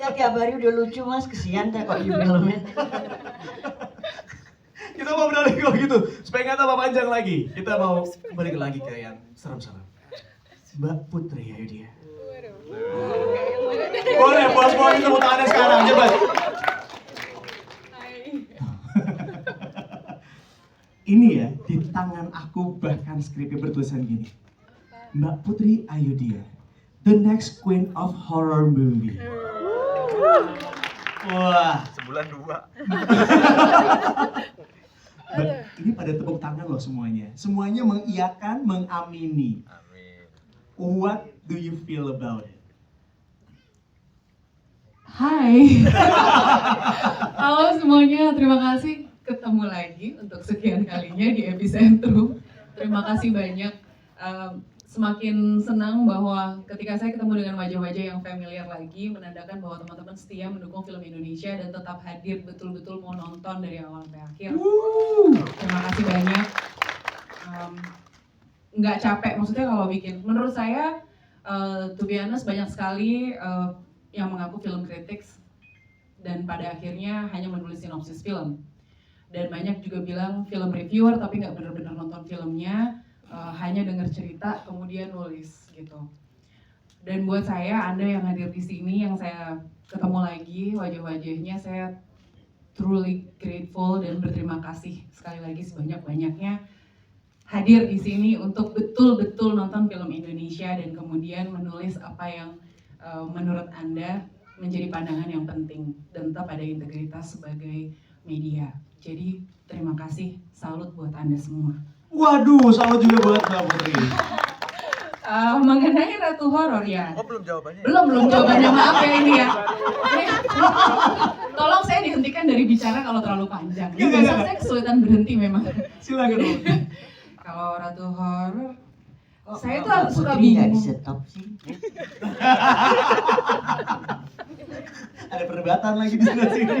Ya tiap hari udah lucu mas, kesian teh kok di filmnya. Kita mau beralih kalau gitu, supaya nggak tambah panjang lagi. Kita mau balik lagi ke yang serem-serem. Mbak Putri, ayo dia. Boleh, bos-bos tepuk tangannya sekarang, coba. Ini ya, di tangan aku bahkan skripnya bertulisan gini. Mbak Putri Ayudhya, the next queen of horror movie. Wah. Sebulan 2. Ini pada tepuk tangan loh semuanya. Semuanya mengiyakan, mengamini. Amin. What do you feel about it? Hai. Halo semuanya, terima kasih ketemu lagi untuk sekian kalinya di Epicentrum. Terima kasih banyak. Semakin senang bahwa ketika saya ketemu dengan wajah-wajah yang familiar lagi, menandakan bahwa teman-teman setia mendukung film Indonesia dan tetap hadir betul-betul mau nonton dari awal sampai akhir. Terima kasih banyak. Nggak capek, maksudnya kalau bikin. Menurut saya, to be honest, banyak sekali yang mengaku film critics dan pada akhirnya hanya menulis sinopsis film. Dan banyak juga bilang film reviewer tapi nggak benar-benar nonton filmnya, hanya dengar cerita kemudian nulis gitu. Dan buat saya, Anda yang hadir di sini, yang saya ketemu lagi wajah-wajahnya, saya truly grateful dan berterima kasih sekali lagi sebanyak-banyaknya hadir di sini untuk betul-betul nonton film Indonesia dan kemudian menulis apa yang menurut Anda menjadi pandangan yang penting dan tetap ada integritas sebagai media. Jadi terima kasih, salut buat Anda semua. Waduh, salut juga buat Mbak Putri. Mengenai Ratu Horor ya. Oh, belum jawabannya. Belum jawabannya, maaf ya ini ya. Tolong saya dihentikan dari bicara kalau terlalu panjang. Ya, masa saya kesulitan berhenti memang. Silakan dong. Kalau Ratu Horor, saya Mbak tuh suka Putri nggak bingung. di stop sih. Ada perdebatan lagi di sebelah sini.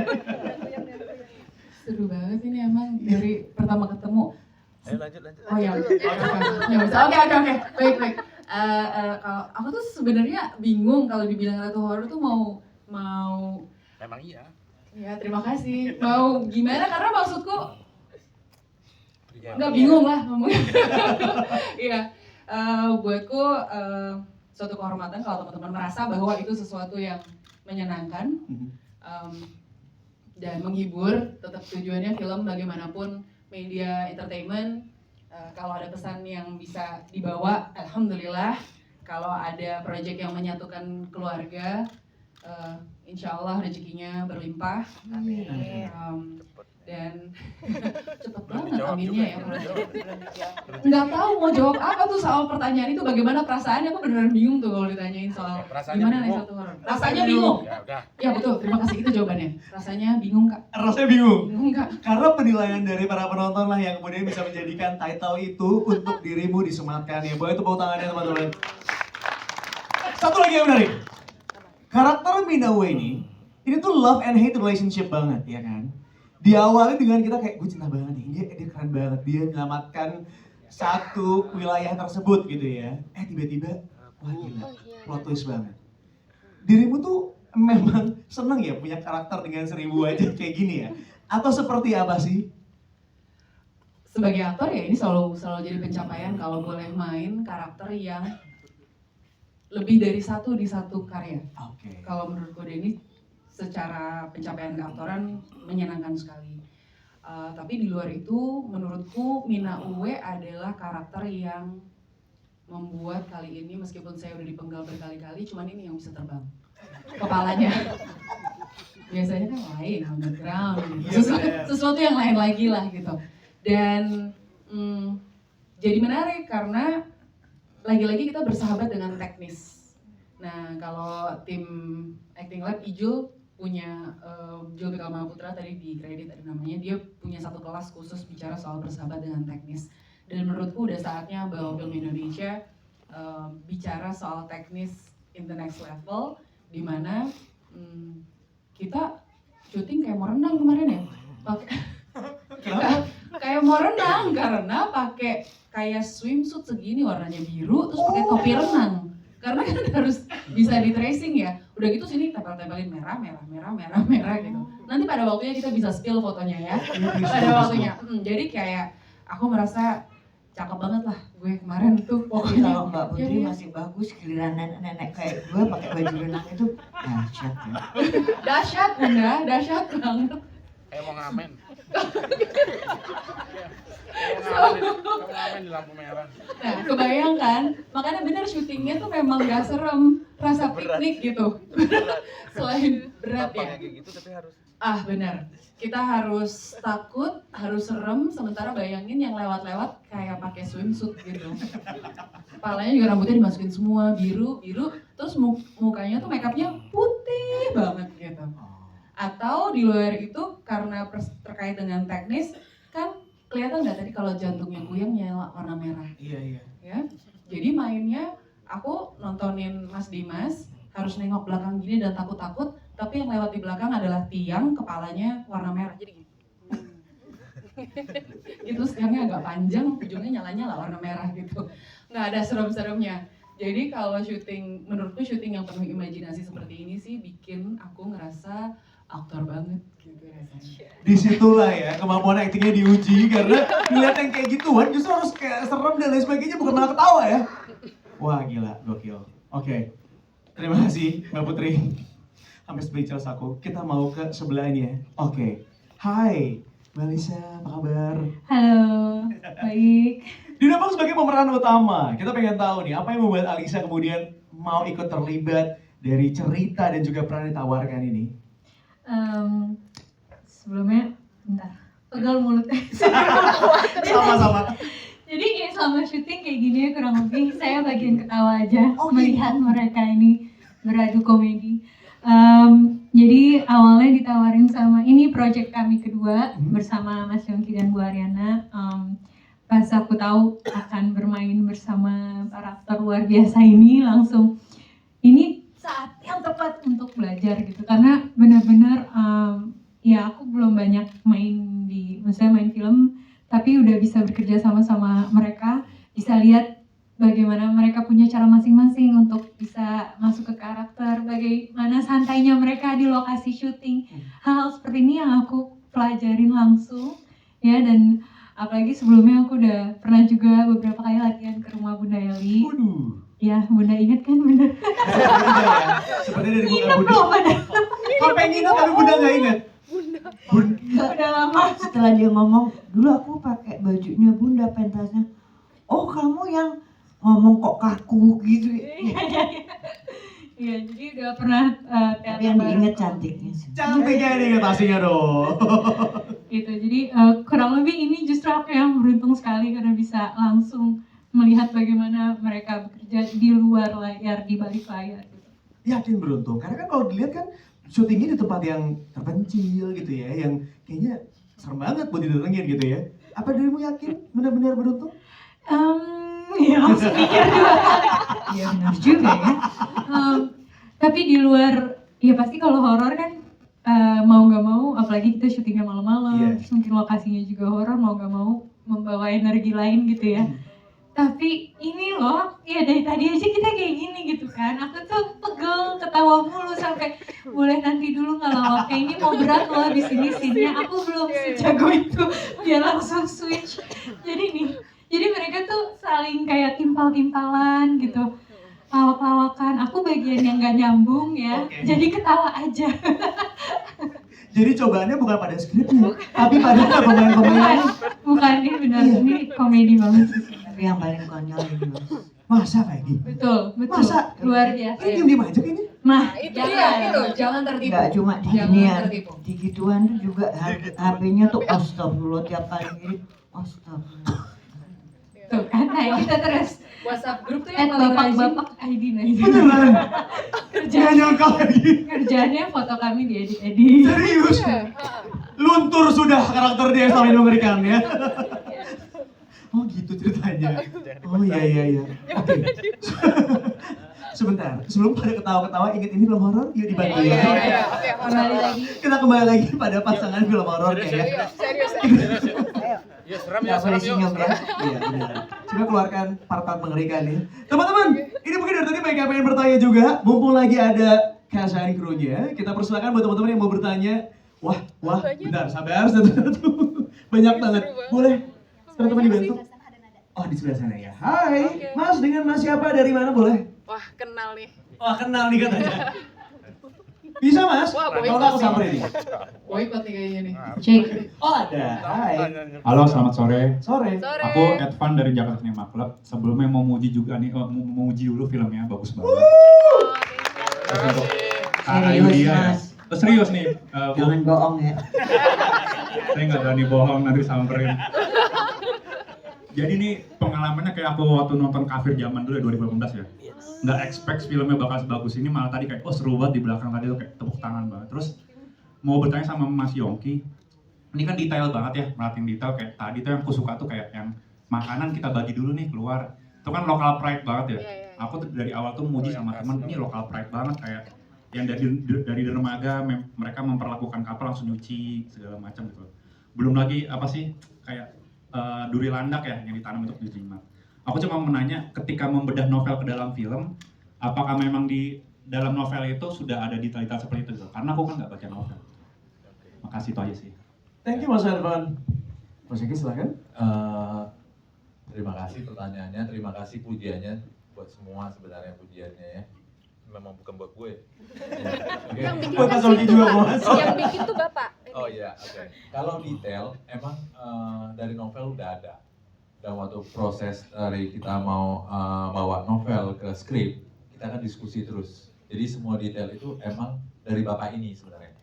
Seru banget ini emang dari pertama ketemu. Ayo lanjut. Oh ya, oke, baik. Kalau aku tuh sebenarnya bingung kalau dibilang Ratu Horor tuh mau. Emang iya. Ya terima kasih. Mau gimana? Karena maksudku nggak bingung lah ngomongnya. Iya, buatku suatu kehormatan kalau teman-teman merasa bahwa itu sesuatu yang menyenangkan. Dan menghibur, tetap tujuannya film bagaimanapun media entertainment. Kalau ada pesan yang bisa dibawa, alhamdulillah. Kalau ada proyek yang menyatukan keluarga, insya Allah rezekinya berlimpah. Amin. Dan cepet banget aminnya ya. Nggak tahu mau jawab apa tuh soal pertanyaan itu, bagaimana perasaannya. Aku beneran bingung tuh kalau ditanyain soal gimana nih Ratu Horor. Rasanya bingung. Ya betul, terima kasih, itu jawabannya. Rasanya bingung Kak. Rasanya bingung? Bingung Kak. Karena penilaian dari para penonton lah yang kemudian bisa menjadikan title itu untuk dirimu disematkan ya. Boleh tepuk tangannya teman-teman. Satu lagi yang menarik. Karakter Minawe ini tuh love and hate relationship banget ya kan. Diawali dengan kita kayak gue cinta banget nih, dia keren banget, dia menyelamatkan satu wilayah tersebut gitu ya. Tiba-tiba, wah gila, plot twist banget. Dirimu tuh memang seneng ya punya karakter dengan 1000 wajah kayak gini ya? Atau seperti apa sih? Sebagai aktor ya ini selalu jadi pencapaian kalau boleh main karakter yang lebih dari satu di satu karya. Kalau menurutku ini secara pencapaian keaktoran menyenangkan sekali. Tapi di luar itu menurutku Mina Uwe adalah karakter yang membuat kali ini meskipun saya udah dipenggal berkali-kali, cuman ini yang bisa terbang kepalanya. Biasanya kan lain, underground gitu. Sesuatu yang lain lagi lah gitu. Dan jadi menarik karena lagi-lagi kita bersahabat dengan teknis. Nah kalau tim Acting Lab Ijul punya Julbikal Mahaputra tadi di kredit ada namanya, dia punya satu kelas khusus bicara soal bersahabat dengan teknis. Dan menurutku udah saatnya bahwa film Indonesia bicara soal teknis in the next level, dimana kita syuting kayak mau renang kemarin ya, pakai kayak mau renang karena pakai kayak swimsuit segini warnanya biru terus pakai topi renang karena kan harus bisa di tracing ya. Udah gitu sini tempel-tempelin merah gitu. Nanti pada waktunya kita bisa spill fotonya ya. Pada waktunya. Jadi kayak aku merasa cakep banget lah gue kemarin tuh pokoknya. Kalau Mbak Putri masih bagus, giliran nenek-nenek kayak gue pakai baju renang itu dahsyat ya. Dahsyat Bunda, dahsyat banget. Kayak mau ngamen. Mau ngamen di lampu merah. Nah, kebayang kan? Makanya bener syutingnya tuh memang gak serem, rasa piknik gitu. Selain berat ya. Kayak gitu tapi harus. Benar. Kita harus takut, harus serem, sementara bayangin yang lewat-lewat kayak pakai swimsuit gitu. Kepalanya juga rambutnya dimasukin semua biru, terus mukanya tuh makeupnya putih banget gitu. Atau di luar itu karena terkait dengan teknis kan kelihatan nggak tadi kalau jantungnya Kuyang nyala warna merah. Iya. Ya, jadi mainnya aku nontonin Mas Dimas harus nengok belakang gini dan takut-takut, tapi yang lewat di belakang adalah tiang kepalanya warna merah jadi gini. Gitu tiangnya agak panjang, ujungnya nyala-nyala warna merah gitu. Nggak ada serem-seremnya. Jadi kalau syuting, menurutku syuting yang penuh imajinasi seperti ini sih bikin aku ngerasa aktor banget gitu rasanya. Disitulah ya kemampuan aktingnya diuji karena ngeliat yang kayak gituan justru harus kayak serem dan lain sebagainya, bukan malah ketawa ya. Wah gila, gokil. Oke, terima kasih Mbak Putri. Sampai speechless aku. Kita mau ke sebelahnya. Oke. Hai, Mbak Lisa, apa kabar? Halo, baik. Didapuk sebagai pemeran utama. Kita pengen tahu nih, apa yang membuat Alisa kemudian mau ikut terlibat dari cerita dan juga peran ditawarkan ini? Sebelumnya, bentar, pegal mulutnya. Sama-sama. Jadi kayak selama syuting kayak gini ya kurang lebih saya bagian ketawa aja melihat mereka ini beradu komedi. Jadi awalnya ditawarin sama ini project kami kedua bersama Mas Yongki dan Bu Ariana. Pas aku tahu akan bermain bersama para aktor luar biasa ini, langsung ini saat yang tepat untuk belajar gitu karena benar-benar ya aku belum banyak main film tapi udah bisa bekerja sama mereka, bisa lihat bagaimana mereka punya cara masing-masing untuk bisa masuk ke karakter, bagaimana santainya mereka di lokasi syuting. Hal-hal seperti ini yang aku pelajarin langsung ya, dan apalagi sebelumnya aku udah pernah juga beberapa kali latihan ke rumah Bunda Eli. Ya, Bunda ingat kan Bunda? Seperti dari Bunda. Sampai nginget tapi Bunda nggak ingat. Udah lama. Setelah dia ngomong, dulu aku pakai bajunya Bunda, pentasnya. Oh, kamu yang ngomong kok kaku gitu. Iya, jadi udah pernah tapi yang diinget cantiknya sih. Cantiknya nih aslinya dong. Gitu, jadi kurang lebih ini justru aku yang beruntung sekali karena bisa langsung melihat bagaimana mereka bekerja di luar layar, di balik layar. Gitu. Yakin beruntung, karena kan kalau dilihat kan syutingnya di tempat yang terpencil gitu ya, yang kayaknya serem banget buat didatengin gitu ya. Apa dirimu yakin benar-benar beruntung? Ya langsung mikir 2 kali. Iya benar juga ya. Tapi di luar, ya pasti kalau horor kan mau nggak mau, apalagi kita syutingnya malam-malam, terus mungkin lokasinya juga horor, mau nggak mau membawa energi lain gitu ya. Tapi ini loh, ya dari tadi aja kita kayak gini gitu kan. Aku tuh pegel, ketawa mulu sampai boleh nanti dulu nggak lawaknya ini mau berat loh di sini scene-nya. Aku belum sejago itu, dia langsung switch. Jadi mereka tuh saling kayak timpal-timpalan gitu, lawak-lawakan. Aku bagian yang nggak nyambung ya, jadi ketawa aja. Jadi cobaannya bukan pada skripnya, tapi pada pemain-pemain. Bukan, ini benar, ini komedi banget sih. Tapi yang paling konyol ini Mas. Masa kayak gini? Betul. Masa? Luar biasa. Ini diem-diem aja kayaknya. Itu jangan tertipu. Enggak cuma di ginian, di gituan tuh juga HP-nya tuh astagfirullah tiap kali ngirim astagfirullah. Tuh kan, nah kita terus WhatsApp grup tuh yang add paling rajin. bapak-bapak ID nah itu. Beneran? Kerjaan Nggak nyangka lagi. Kerjaannya foto kami diedit-edit. Serius? Luntur sudah karakter dia yang selalu mengerikan ya. Oh gitu ceritanya. Oh iya. Oke. Sebentar, sebelum pada ketawa-ketawa inget ini film horor, yuk dibantu ya. Oke, Kembali lagi. Kita kembali lagi pada pasangan film horor ya. Serius. Ya serem Nggak boleh senyum ya. Iya benar. Coba keluarkan part-part mengerikan ya. Teman-teman, ini mungkin dari tadi banyak yang pengen bertanya juga. Mumpung lagi ada Kasari krunya, kita persilakan buat teman-teman yang mau bertanya. Wah, bentar, sabar, satu-satu. Banyak banget. Boleh teman-teman dibantu? Oh di sebelah sana ya. Hai, Mas dengan Mas siapa dari mana boleh? Wah, kenal nih. Wah kenal nih katanya. Bisa Mas? Wah, Kalau nggak aku samperin nih. Boykot nih kayaknya nih. Cek. Oh ada. Hai. Halo, selamat sore. Sore. Aku Edvan dari Jakarta Cinema Club. Sebelumnya mau muji juga nih, mau muji dulu filmnya, bagus banget. Terus untuk Kak Ayu Serius, dia ya. Mas. Serius nih. Jangan bohong ya. Saya nggak berani bohong, nanti samperin. Jadi nih pengalamannya kayak aku waktu nonton Kafir zaman dulu ya 2018 ya. Nggak expect filmnya bakal sebagus ini, malah tadi kayak seru banget di belakang tadi tuh kayak tepuk tangan banget. Terus mau bertanya sama Mas Yongki, ini kan detail banget ya, merhatiin detail kayak tadi tuh yang aku suka tuh kayak yang makanan kita bagi dulu nih keluar. Itu kan local pride banget ya. Aku tuh dari awal tuh muji sama temen, ini local pride banget kayak yang dari dermaga mereka memperlakukan kapal langsung nyuci segala macam gitu. Belum lagi apa sih kayak duri landak ya yang ditanam untuk dijimat. Aku cuma menanya ketika membedah novel ke dalam film, apakah memang di dalam novel itu sudah ada detail-detail seperti itu? Karena aku kan nggak baca novel. Makasih itu aja sih. Thank you Mas Edvan. Mas Yongki silakan. Terima kasih pertanyaannya, terima kasih pujiannya buat semua sebenarnya pujiannya ya. Memang bukan buat gue. Yang bikin Buat Mas Yongki juga Mas. Yang bikin tuh Bapak. Oh iya, oke. Kalau detail, emang dari novel udah ada. Dan waktu proses dari kita mau bawa novel ke skrip, kita kan diskusi terus. Jadi semua detail itu emang dari Bapak ini sebenarnya.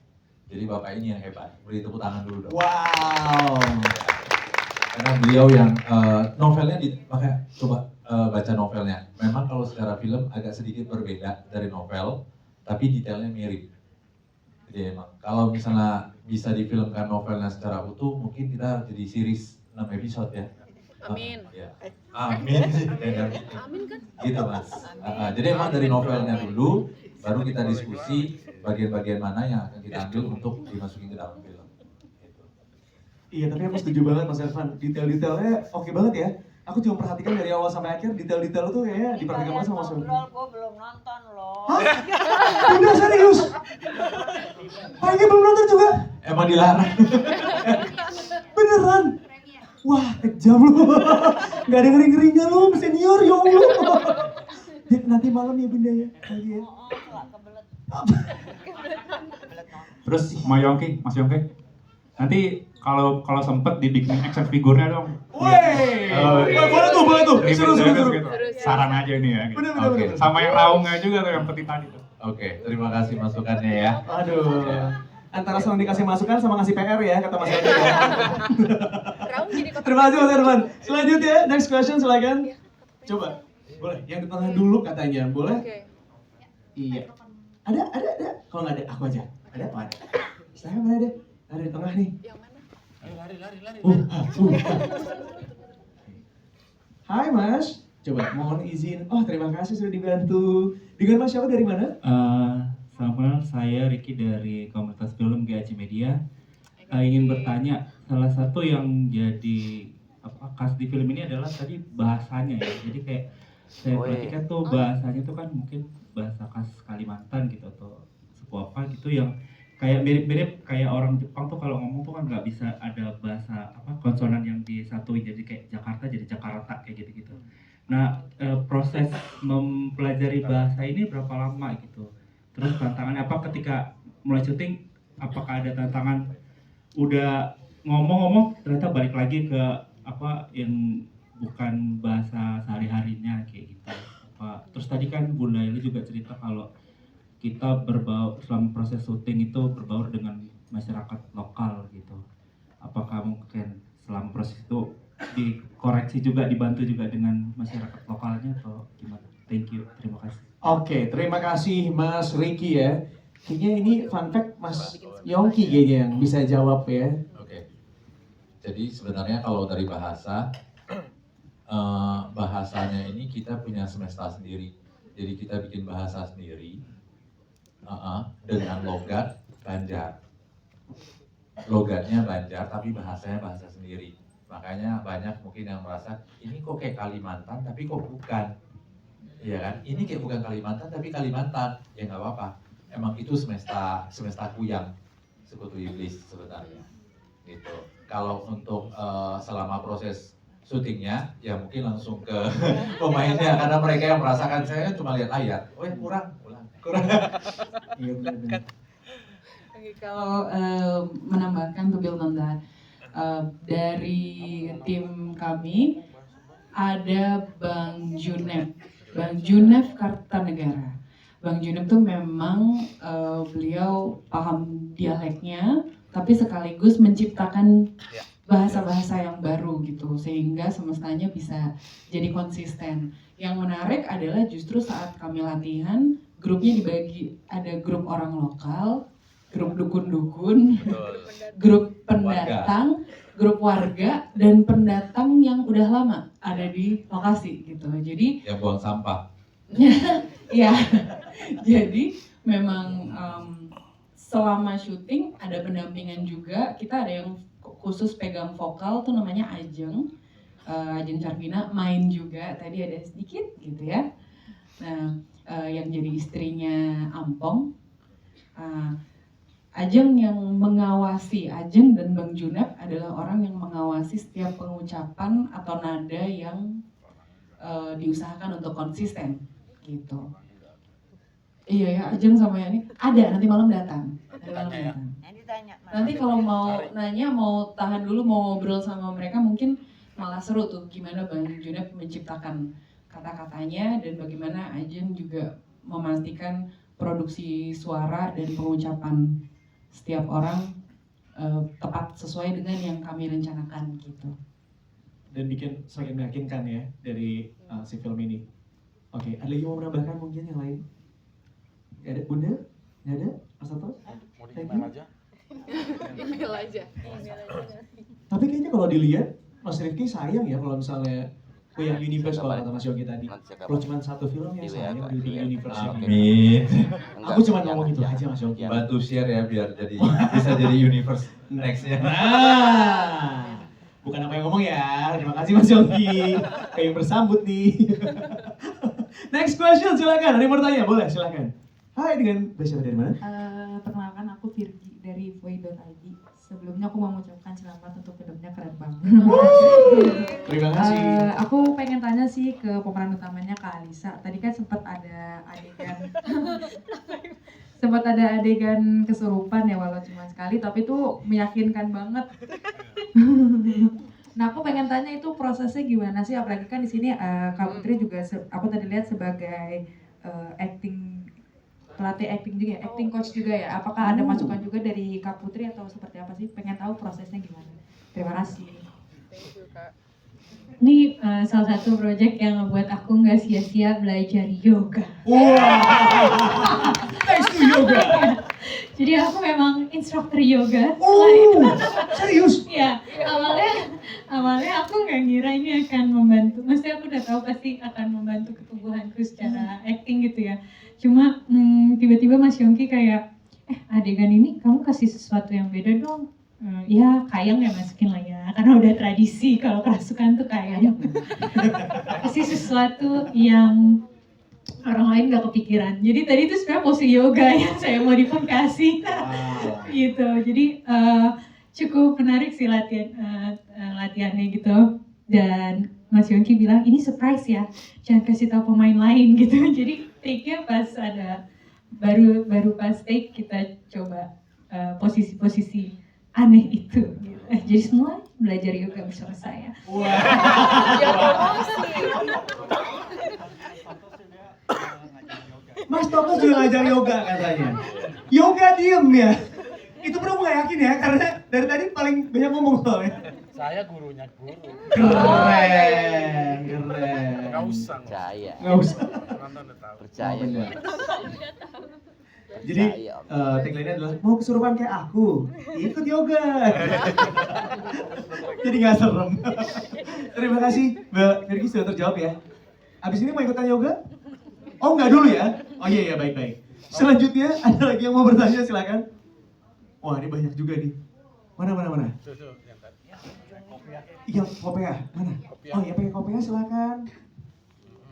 Jadi Bapak ini yang hebat. Beri tepuk tangan dulu dong. Wow. Karena beliau yang novelnya makanya coba baca novelnya. Memang kalau secara film agak sedikit berbeda dari novel, tapi detailnya mirip. Jadi emang kalau misalnya bisa difilmkan novelnya secara utuh, mungkin kita jadi series 6 episode ya. Amin. Ya. Amin sih. Amin kan? Gitu Mas. Jadi emang dari novelnya dulu, baru kita diskusi bagian-bagian mana yang akan kita ambil untuk dimasukin ke dalam film. Gitu. Iya tapi aku setuju banget Mas Edvan. Detail-detailnya oke banget ya. Aku cuma perhatikan dari awal sampai akhir detail-detail tuh kayaknya diperhatikan banget sama Mas Yongki. Gue belum nonton loh. Hah? Udah serius? Pagi belum nonton juga? Emang dilarang. Beneran? Wah kejam lu. Gak ada ngeri-ngerinya lu senior ya Allah. Dit, nanti malam ya bunda ya. Lagi ya. Terus Mas Yongki, nanti kalau sempet dibikin action figurnya dong. Wey, boleh tuh. Seru. Gitu. Saran aja ini ya. Gitu. Bener. Sama yang raungnya juga tuh yang peti tadi tuh. Oke, terima kasih masukannya ya. Aduh. Antara senang dikasih masukan sama ngasih PR ya kata Mas Yongki ya. Terima kasih Mas Edvan. Selanjutnya next question silakan. Coba. Boleh, yang di tengah dulu katanya. Boleh? Iya. Ada. Kalau nggak ada, aku aja. Ada? Oh, ada. Saya mana ada? Ada di tengah nih. Yang mana? Ayo lari. Hai Mas. Coba mohon izin. Oh terima kasih sudah dibantu. Dengan Mas siapa dari mana? Selamat malam, saya Ricky dari komunitas film GAC Media. Ingin bertanya, salah satu yang jadi khas di film ini adalah tadi bahasanya ya. Jadi kayak saya perhatikan tuh bahasanya tuh kan mungkin bahasa khas Kalimantan gitu atau suku apa gitu yang kayak mirip-mirip kayak orang Jepang tuh kalau ngomong tuh kan nggak bisa ada bahasa konsonan yang disatuin jadi kayak Jakarta jadi Jakarta kayak gitu-gitu. Nah proses mempelajari bahasa ini berapa lama gitu? Terus tantangannya apa ketika mulai syuting? Apakah ada tantangan udah ngomong-ngomong ternyata balik lagi ke apa yang bukan bahasa sehari-harinya kayak gitu? Terus tadi kan Bunda Eli juga cerita kalau kita berbaur selama proses syuting itu berbaur dengan masyarakat lokal gitu. Apakah mungkin selama proses itu dikoreksi interaksi juga, dibantu juga dengan masyarakat lokalnya atau gimana? Thank you, terima kasih. Oke, terima kasih Mas Ricky ya. Kayaknya ini fun fact Mas Yongki kayaknya yang bisa jawab ya. Oke. Jadi sebenarnya kalau dari bahasa, bahasanya ini kita punya semesta sendiri. Jadi kita bikin bahasa sendiri dengan logat Banjar. Logatnya Banjar tapi bahasanya bahasa sendiri. Makanya banyak mungkin yang merasa ini kok kayak Kalimantan tapi kok bukan. Iya kan? Ini kayak bukan Kalimantan tapi Kalimantan. Ya nggak apa-apa. Emang itu semesta kuyang, sekutu iblis sebenarnya. Gitu. Kalau untuk selama proses syutingnya, ya mungkin langsung ke pemainnya karena mereka yang merasakan. Saya cuma lihat ayat. Oh ya kurang. Iya benar. Oke, kalau menambahkan to build on that, dari tim kami ada Bang Junef Kartanegara. Bang Junef tuh memang beliau paham dialeknya, tapi sekaligus menciptakan bahasa-bahasa yang baru gitu, sehingga semestanya bisa jadi konsisten. Yang menarik adalah justru saat kami latihan, grupnya dibagi, ada grup orang lokal, grup dukun-dukun, grup pendatang, grup warga, dan pendatang yang udah lama ada di lokasi gitu. Jadi yang buang sampah. ya, jadi memang selama syuting ada pendampingan juga. Kita ada yang khusus pegang vokal tuh namanya Ajeng Carvina, main juga tadi ada sedikit gitu ya. Nah, yang jadi istrinya Ampong. Ajeng yang mengawasi, Ajeng dan Bang Junep adalah orang yang mengawasi setiap pengucapan atau nada yang diusahakan untuk konsisten gitu. Iya ya, Ajeng sama ini ada nanti malam datang. Nanti kalau mau nanya, mau tahan dulu, mau ngobrol sama mereka mungkin malah seru tuh gimana Bang Junep menciptakan kata-katanya dan bagaimana Ajeng juga memastikan produksi suara dan pengucapan setiap orang tepat sesuai dengan yang kami rencanakan gitu. Dan bikin semakin meyakinkan ya dari si film ini. Oke, ada lagi mau menambahkan mungkin yang lain? Gak ada? Bunda? Gak ada? Mas Toto? Mau di email aja? Email aja. Tapi kayaknya kalau dilihat, Mas Rifki sayang ya kalau misalnya punya universe kalau kata Mas Yogi tadi. Kalau cuma satu film ya sayang di universe. Amin. Aku cuma ngomong itu aja Mas Yogi. Bantu share ya biar jadi bisa jadi universe nextnya. Nah, bukan aku yang ngomong ya. Terima kasih Mas Yogi. Kayak yang bersambut nih. Next question silakan. Ada yang mau bertanya? Boleh silakan. Hai, dengan siapa dari mana? Perkenalkan aku Virgi dari Voi.id. Sebelumnya aku mau mengucapkan selamat untuk filmnya keren banget. Terima kasih. Aku pengen tanya sih ke pemeran utamanya Kak Alisa. Tadi kan sempat ada adegan kesurupan ya, walau cuma sekali, tapi itu meyakinkan banget. Nah, aku pengen tanya itu prosesnya gimana sih? Apalagi kan di sini Kak Putri juga aku tadi lihat sebagai pelatih acting juga, acting coach juga ya. Apakah ada masukan juga dari Kak Putri atau seperti apa sih? Pengen tahu prosesnya gimana. Terima kasih. Thank you, Kak. Ini salah satu proyek yang membuat aku nggak sia-sia belajar yoga. Wow, thanks to yoga. Jadi aku memang instruktur yoga. Serius? Ya, awalnya aku nggak ngira ini akan membantu. Maksudnya aku udah tahu pasti akan membantu ketumbuhanku secara acting gitu ya. Cuma tiba-tiba Mas Yongki kayak, adegan ini kamu kasih sesuatu yang beda dong. Ya kayang ya masukin lah ya, karena udah tradisi kalau kerasukan tuh kayang. Kasih sesuatu yang orang lain gak kepikiran. Jadi tadi itu sebenarnya pose yoga yang saya modifikasi. Gitu. Jadi cukup menarik sih latihannya gitu. Dan Mas Yongki bilang ini surprise ya, jangan kasih tahu pemain lain gitu. Jadi take-nya pas ada baru pas take kita coba posisi-posisi aneh itu. Jadi semua belajar yoga bersama saya. Mas Toto juga ngajar yoga katanya. Yoga diem ya. Itu bro nggak yakin ya, karena dari tadi paling banyak ngomong soalnya. Saya gurunya guru. Keren. Nggak usah. Percaya. Nggak usah. Nonton udah tahu. Percaya. Oh, bener. Jadi tagline-nya adalah mau kesurupan kayak aku, ikut yoga. Jadi nggak serem. Terima kasih Mbak Virgi sudah terjawab ya. Abis ini mau ikutan yoga? Oh nggak dulu ya? Oh iya baik. Selanjutnya ada lagi yang mau bertanya silakan. Wah ini banyak juga nih. Mana? Tuh, yang tadi. Iya kopiah mana? Oh iya pakai kopiah silakan.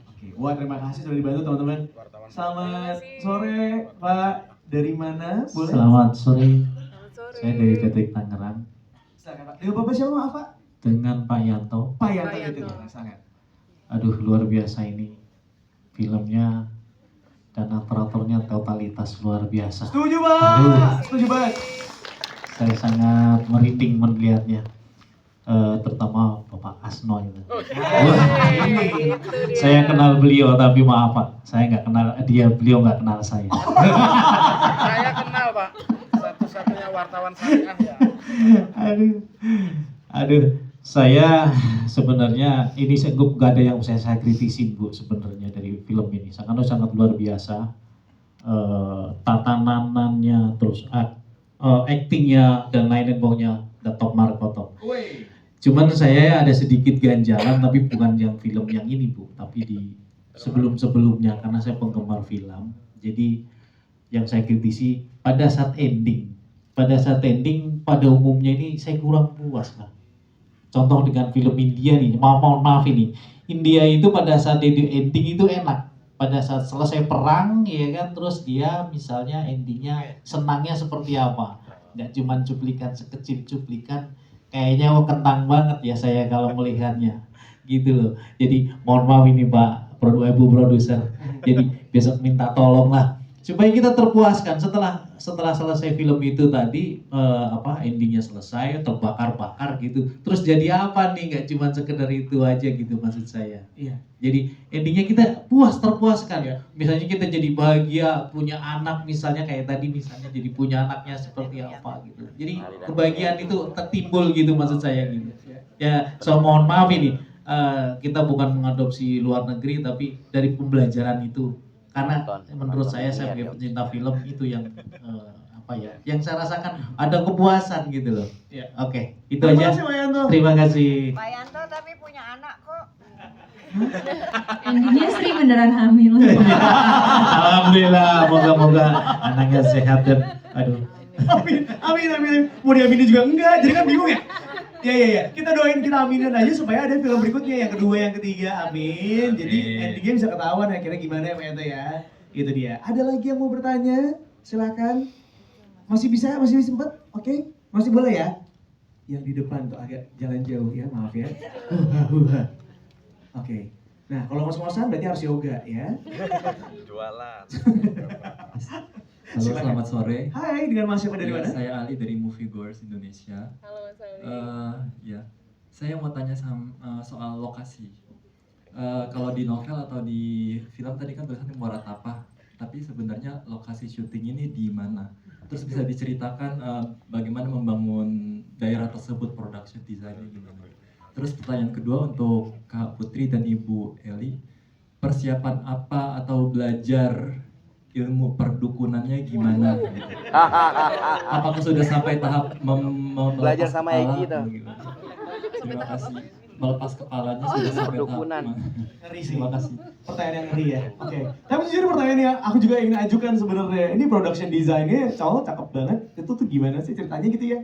Oke, wah terima kasih sudah dibantu teman-teman. Selamat sore Pak. Dari mana? Boleh? Selamat sore. Saya dari PT Tangerang. Silakan Pak. Dengan Bapak siapa maaf Pak? Dengan Pak Yanto. Pak Yanto itu ya, sangat. Aduh luar biasa ini filmnya dan operatornya totalitas luar biasa. Setuju Pak. Aduh, Setuju banget. saya sangat merinding melihatnya. Terutama Bapak Asno itu. Wah, ini saya kenal beliau tapi maaf Pak, saya nggak kenal dia, beliau nggak kenal saya. Saya kenal Pak. Satu-satunya wartawan syariah ya. Aduh, saya sebenarnya ini nggak ada yang saya kritisin Bu sebenarnya dari film ini, sangat luar biasa. Tatanannya terus actingnya dan lain-lain pokoknya the top mark top. Cuman saya ada sedikit ganjalan tapi bukan yang film yang ini Bu, tapi di sebelumnya karena saya penggemar film. Jadi yang saya kritisi pada saat ending pada umumnya ini saya kurang puas lah. Contoh dengan film India nih, maaf ini. India itu pada saat ending itu enak. Pada saat selesai perang ya kan, terus dia misalnya endingnya senangnya seperti apa. Nggak cuma cuplikan sekecil cuplikan, kayaknya kentang banget ya saya kalau melihatnya gitu loh. Jadi mohon maaf ini Pak Ibu produser. Jadi besok minta tolong lah supaya kita terpuaskan setelah selesai film itu tadi endingnya selesai terbakar gitu. Terus jadi apa nih, nggak cuma sekedar itu aja gitu maksud saya. Iya. Jadi endingnya kita terpuaskan ya. Misalnya kita jadi bahagia punya anak misalnya kayak tadi misalnya jadi punya anaknya seperti apa gitu. Jadi kebahagiaan itu tertimbul gitu maksud saya gitu. Ya, so mohon maaf ini kita bukan mengadopsi luar negeri tapi dari pembelajaran itu. Karena menurut saya sebagai pecinta film itu yang yang saya rasakan ada kepuasan gitu loh. Ya. Oke, itu aja. Terima kasih. Pak Yanto tapi punya anak kok. Endingnya Sri beneran hamil. Alhamdulillah, moga-moga anaknya sehat dan Amin. Mau diaminin juga enggak, jadi kan bingung ya. Iya. Kita doain, kita aminin aja supaya ada film berikutnya, yang kedua, yang ketiga, amin. Jadi endingnya bisa ketahuan akhirnya gimana ya Pak Yanto ya. Itu dia. Ada lagi yang mau bertanya? Silakan. Masih sempat? Oke, masih boleh ya. Yang di depan tuh agak jalan jauh ya, maaf ya. Oke. Nah, kalau ngos-ngosan berarti harus yoga ya. Jualan. Halo, selamat sore. Hai, dengan Mas siapa dari mana? Saya Ali dari Movie Goers Indonesia. Halo Mas Ali. Saya mau tanya soal lokasi. Kalau di novel atau di film tadi kan tulisannya Muara Tapah, tapi sebenarnya lokasi syuting ini di mana? Terus bisa diceritakan bagaimana membangun daerah tersebut, production design-nya gimana? Terus pertanyaan kedua untuk Kak Putri dan Ibu Eli, persiapan apa atau belajar ilmu perdukunannya gimana? Apakah sudah sampai tahap belajar sama Egi tuh? Terima kasih. Melepas kepalanya sudah sampai tahap. Ngeri sih. Terima kasih. Pertanyaan yang ngeri ya. Oke. Tapi jujur pertanyaan yang aku juga ingin ajukan sebenarnya. Ini production design-nya cowok cakep banget. Itu tuh gimana sih ceritanya gitu ya?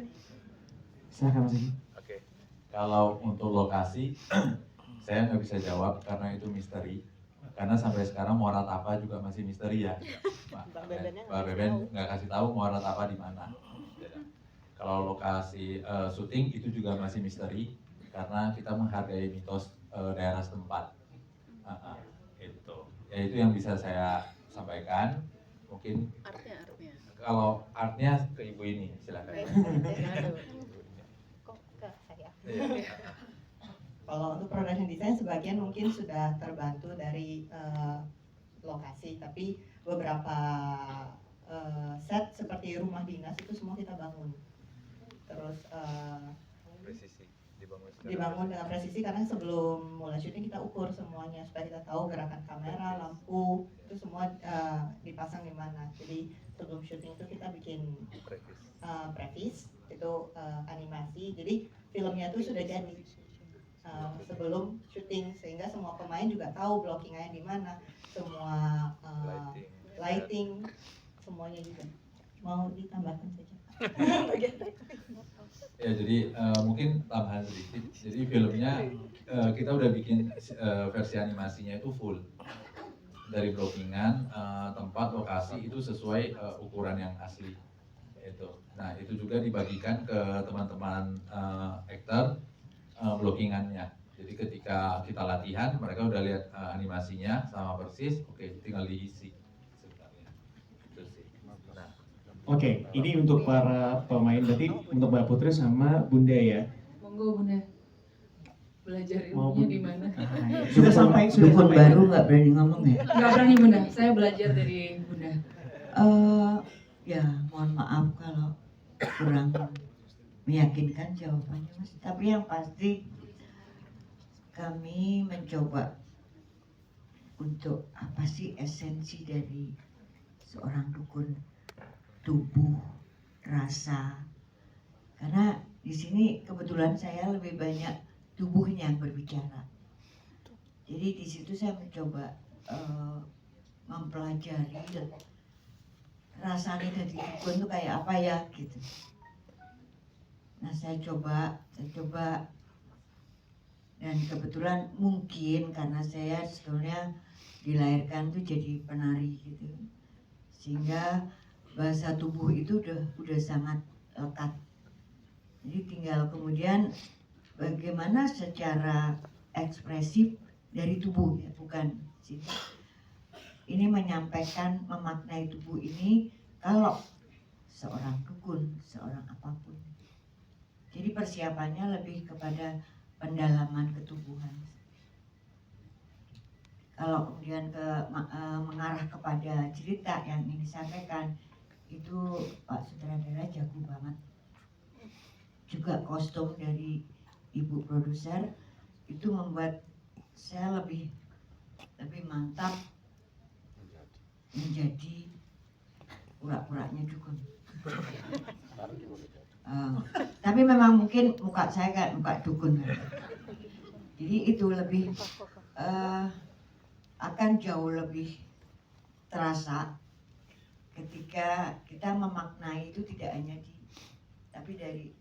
Silakan Mas Egi. Oke. Kalau untuk lokasi, saya nggak bisa jawab karena itu misteri. Karena sampai sekarang Muara Tapah juga masih misteri ya. Mbak Beben nggak kasih tahu Muara Tapah di mana. Kalau lokasi syuting itu juga masih misteri karena kita menghargai mitos daerah setempat. Itu yang bisa saya sampaikan. Mungkin Artnya. kalau artnya ke ibu ini silakan. Kok ke saya? Kalau untuk production design sebagian mungkin sudah terbantu dari lokasi, tapi beberapa set seperti rumah dinas itu semua kita bangun. Terus dibangun dengan presisi karena sebelum mulai syuting kita ukur semuanya supaya kita tahu gerakan kamera, lampu itu semua dipasang di mana. Jadi sebelum syuting itu kita bikin previs itu animasi. Jadi filmnya itu sudah jadi sebelum syuting sehingga semua pemain juga tahu blockingannya di mana, semua lighting semuanya juga. Mau ditambahkan saja. Ya jadi mungkin tambahan sedikit. Jadi filmnya kita udah bikin versi animasinya itu full dari blockingan, tempat, lokasi itu sesuai ukuran yang asli. Itu. Nah itu juga dibagikan ke teman-teman aktor blockingannya. Jadi ketika kita latihan mereka udah lihat animasinya sama persis, oke tinggal diisi. Oke, ini untuk para pemain, berarti untuk Mbak Putri sama Bunda ya. Monggo Bunda. Belajar ilmunya di mana? Sudah sampai Dukun baru nggak berani ngomong ya? Nggak berani Bunda, saya belajar dari Bunda. Ya mohon maaf kalau kurang meyakinkan jawabannya Mas. Tapi yang pasti kami mencoba untuk apa sih esensi dari seorang dukun, tubuh, rasa. Karena di sini kebetulan saya lebih banyak tubuhnya yang berbicara. Jadi di situ saya mencoba mempelajari rasanya dari dukun itu kayak apa ya gitu. Nah saya coba dan kebetulan mungkin karena saya sebetulnya dilahirkan tuh jadi penari gitu, sehingga bahasa tubuh itu udah sangat lekat. Jadi tinggal kemudian bagaimana secara ekspresif dari tubuh ya, bukan sini. Ini menyampaikan, memaknai tubuh ini kalau seorang dukun, seorang apapun. Jadi persiapannya lebih kepada pendalaman ketubuhan. Kalau kemudian mengarah kepada cerita yang ingin disampaikan, itu Pak Sutradara jago banget. Juga kostum dari Ibu produser itu membuat saya lebih mantap menjadi pura-puranya dukun. Tapi memang mungkin muka saya kayak muka dukun. Jadi itu lebih akan jauh lebih terasa ketika kita memaknai itu tidak hanya tapi dari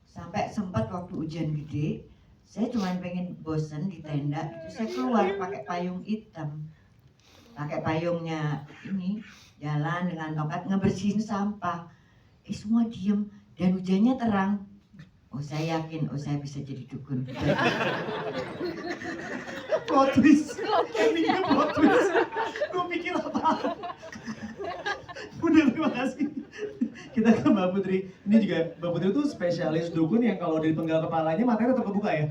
sampai sempat waktu hujan gede saya cuma pengen bosen di tenda itu saya keluar pakai payung hitam, pakai payungnya ini jalan dengan tongkat ngebersihin sampah, semua diem dan hujannya terang. Oh saya yakin, saya bisa jadi dukun. Plot twist, endingnya plot twist. Gue pikir apa? Udah, terima kasih. Kita ke Mbak Putri. Ini juga Mbak Putri itu spesialis dukun yang kalau dari penggal kepalanya matanya tetap kebuka ya?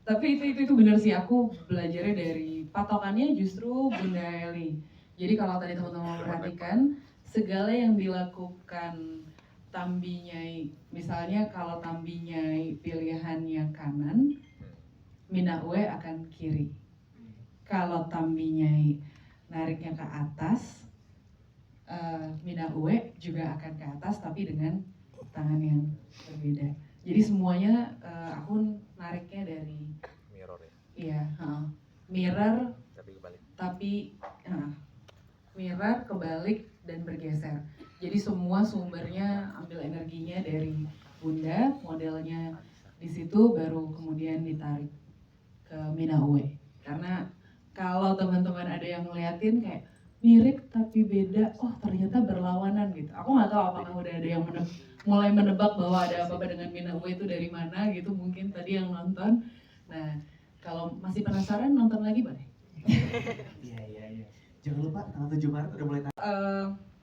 Tapi itu benar sih, aku belajarnya dari patokannya justru Bunda Eli. Jadi kalau tadi teman-teman perhatikan, segala yang dilakukan Tambi Nyai, misalnya kalau Tambi Nyai pilihannya kanan, Mina Uwe akan kiri. Kalau Tambi Nyai nariknya ke atas, Mina Uwe juga akan ke atas tapi dengan tangan yang berbeda. Jadi semuanya aku nariknya dari mirror ya. Iya, mirror Tapi kebalik. tapi mirror kebalik dan bergeser. Jadi semua sumbernya ambil energinya dari Bunda, modelnya di situ baru kemudian ditarik ke Mina Uwe. Karena kalau teman-teman ada yang ngeliatin kayak mirip tapi beda, oh ternyata berlawanan gitu. Aku nggak tahu apakah udah ada yang mulai menebak bahwa ada apa-apa dengan Mina Uwe itu dari mana gitu, mungkin tadi yang nonton. Nah, kalau masih penasaran nonton lagi boleh. Iya. Jangan lupa tanggal 7 Maret udah mulai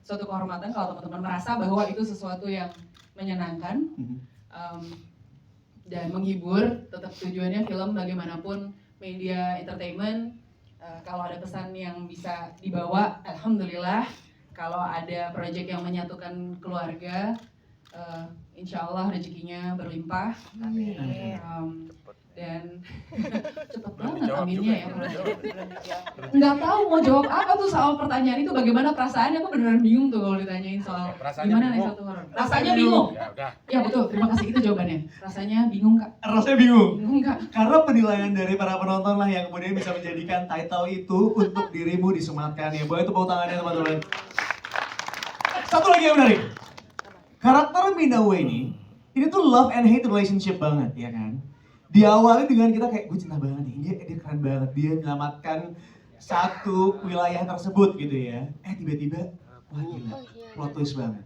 Suatu kehormatan kalau teman-teman merasa bahwa itu sesuatu yang menyenangkan dan menghibur. Tetap tujuannya film bagaimanapun media entertainment, kalau ada pesan yang bisa dibawa, alhamdulillah. kalau ada proyek yang menyatukan keluarga, insya Allah rezekinya berlimpah. Amin. Dan cepet banget aminnya ya. Nggak tahu mau jawab apa tuh soal pertanyaan itu, bagaimana perasaannya. Aku beneran bingung tuh kalau ditanyain soal gimana nih satu orang. Rasanya bingung. Ya betul, terima kasih, itu jawabannya. Rasanya bingung Kak. Rasanya bingung? Bingung Kak. Karena penilaian dari para penonton lah yang kemudian bisa menjadikan title itu untuk dirimu disematkan ya. Boleh tepuk tangannya teman-teman. Satu lagi yang menarik. Karakter Mina Uwe ini tuh love and hate relationship banget ya kan. Diawali dengan kita kayak gue cinta banget nih, dia keren banget, dia menyelamatkan satu wilayah tersebut gitu ya. Tiba-tiba, wah gila, plot twist banget.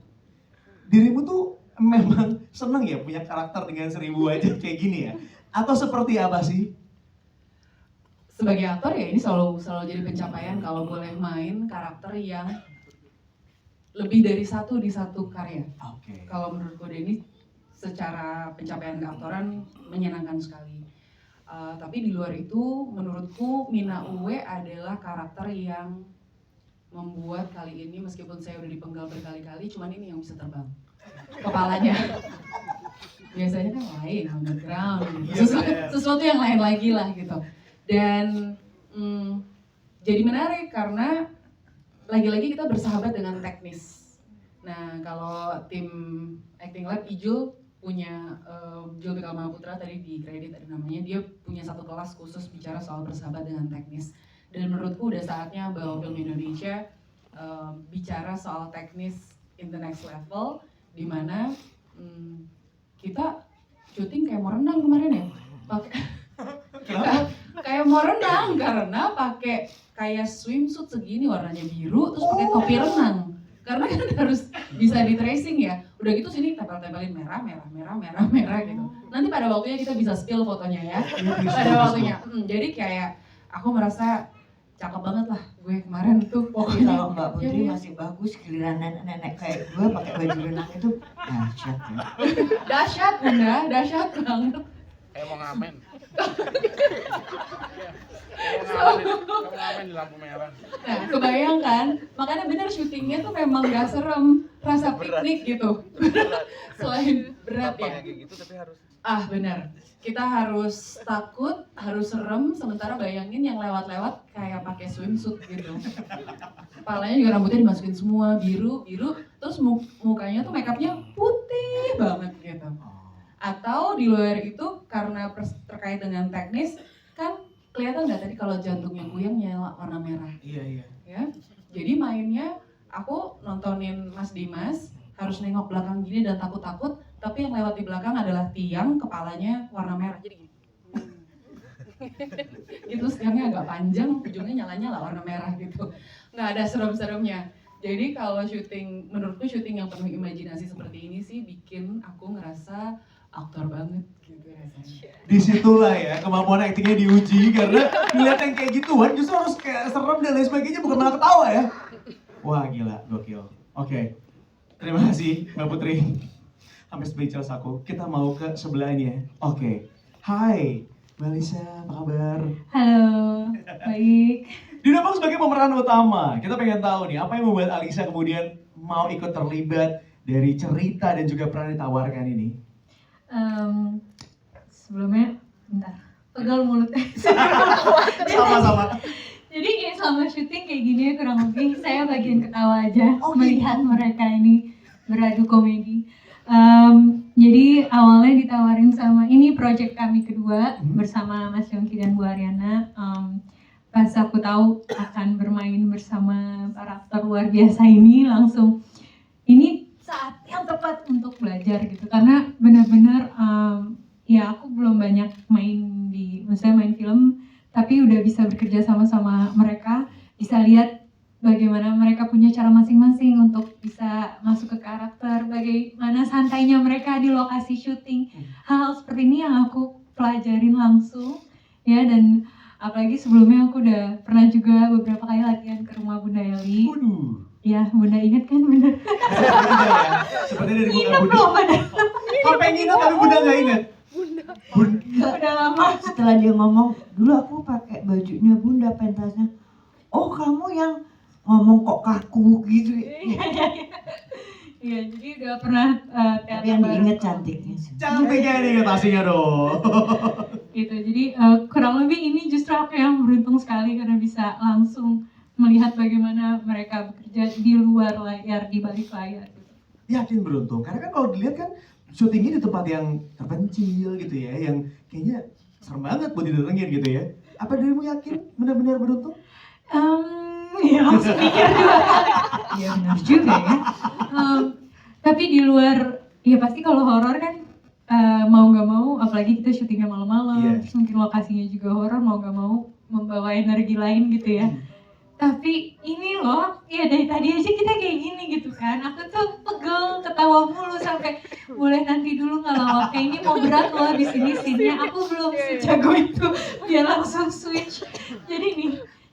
Dirimu tuh memang seneng ya punya karakter dengan 1000 wajah kayak gini ya? Atau seperti apa sih? Sebagai aktor ya ini selalu jadi pencapaian kalau boleh main karakter yang lebih dari satu di satu karya. Kalau menurutku Denny secara pencapaian keaktoran menyenangkan sekali. Tapi di luar itu menurutku Mina Uwe adalah karakter yang membuat kali ini meskipun saya udah dipenggal berkali-kali, cuman ini yang bisa terbang kepalanya. Biasanya kan lain, underground, sesuatu yang lain lagi lah gitu. Dan jadi menarik karena lagi-lagi kita bersahabat dengan teknis. Nah kalau tim Acting Lab Ijul punya Jul Bikal Mahaputra tadi di kredit ada namanya, dia punya satu kelas khusus bicara soal bersahabat dengan teknis. Dan menurutku udah saatnya bahwa film Indonesia bicara soal teknis in the next level, dimana kita syuting kayak mau renang kemarin ya, kayak mau renang karena pakai kayak swimsuit segini warnanya biru terus pakai topi renang. Karena kan harus bisa di tracing ya. Udah gitu sini tempel-tempelin merah gitu. Nanti pada waktunya kita bisa spill fotonya ya. Pada waktunya. Jadi kayak aku merasa cakep banget lah gue kemarin tuh. Kalau Mbak Putri masih bagus, giliran nenek-nenek kayak gue pakai baju renang itu dahsyat ya. Dahsyat Bunda, dahsyat banget. Kayak mau ngamen. Kamu ngamen di lampu merah. Nah, kebayang kan? Makanya bener syutingnya tuh memang gak serem, rasa piknik gitu. Selain berat ya. Kayak gitu tapi harus. Benar. Kita harus takut, harus serem, sementara bayangin yang lewat-lewat kayak pakai swimsuit gitu. Kepalanya juga rambutnya dimasukin semua biru, terus mukanya tuh makeupnya putih banget gitu. Atau di luar itu karena terkait dengan teknis kan kelihatan nggak tadi kalau jantungnya Kuyang nyala warna merah. Iya. Ya, jadi mainnya aku nontonin Mas Dimas harus nengok belakang gini dan takut-takut, tapi yang lewat di belakang adalah tiang kepalanya warna merah. Jadi gini. Gitu tiangnya agak panjang, ujungnya nyala-nyala warna merah gitu. Nggak ada serem-seremnya. Jadi kalau syuting, menurutku syuting yang penuh imajinasi seperti ini sih bikin aku ngerasa aktor banget gitu rasanya. Disitulah ya kemampuan aktingnya diuji karena ngeliat yang kayak gituan justru harus kayak serem dan lain sebagainya, bukan malah ketawa ya. Wah gila, gokil. Oke, terima kasih Mbak Putri. Sampai speechless aku. Kita mau ke sebelahnya. Oke. Hai Mbak Lisa, apa kabar? Halo, baik. Didapuk sebagai pemeran utama, kita pengen tahu nih apa yang membuat Alisa kemudian mau ikut terlibat dari cerita dan juga peran ditawarkan ini. Sebelumnya, bentar, pegal mulutnya. Sama-sama. Jadi kayak selama syuting kayak gini ya kurang lebih saya bagian ketawa aja melihat mereka ini beradu komedi. Jadi awalnya ditawarin sama ini project kami kedua bersama Mas Yongki dan Bu Ariana. Pas aku tahu akan bermain bersama para aktor luar biasa ini langsung ini saat yang tepat untuk belajar gitu karena benar-benar ya aku belum banyak main film tapi udah bisa bekerja sama mereka, bisa lihat bagaimana mereka punya cara masing-masing untuk bisa masuk ke karakter, bagaimana santainya mereka di lokasi syuting. Hal seperti ini yang aku pelajarin langsung ya, dan apalagi sebelumnya aku udah pernah juga beberapa kali latihan ke rumah Bunda Eli. Ya, Bunda ingat kan Bunda? Sepertinya dari Bunda. Sampai nginep tapi Bunda nggak ingat. Bunda udah lama. Setelah dia ngomong, dulu aku pakai bajunya Bunda, pentasnya. Oh kamu yang ngomong kok kaku gitu. Iya, jadi udah pernah Tapi yang diinget cantiknya sih. Cantiknya nih aslinya dong. Gitu, jadi kurang lebih ini justru aku yang beruntung sekali karena bisa langsung melihat bagaimana mereka bekerja di luar layar, di balik layar. Yakin beruntung, karena kan kalau dilihat kan syutingnya di tempat yang terpencil gitu ya, yang kayaknya serem banget buat didatengin gitu ya. Apa dirimu yakin benar-benar beruntung? Ya langsung mikir dua kali. Iya benar juga ya. Tapi di luar, ya pasti kalau horor kan mau nggak mau, apalagi kita syutingnya malam-malam, terus mungkin lokasinya juga horor, mau nggak mau membawa energi lain gitu ya. Tapi ini loh, ya dari tadi aja kita kayak gini gitu kan. Aku tuh pegel, ketawa mulu sampai boleh nanti dulu nggak lawak. Kayak ini mau berat loh di sini scene-nya. Aku belum sejago itu, dia langsung switch.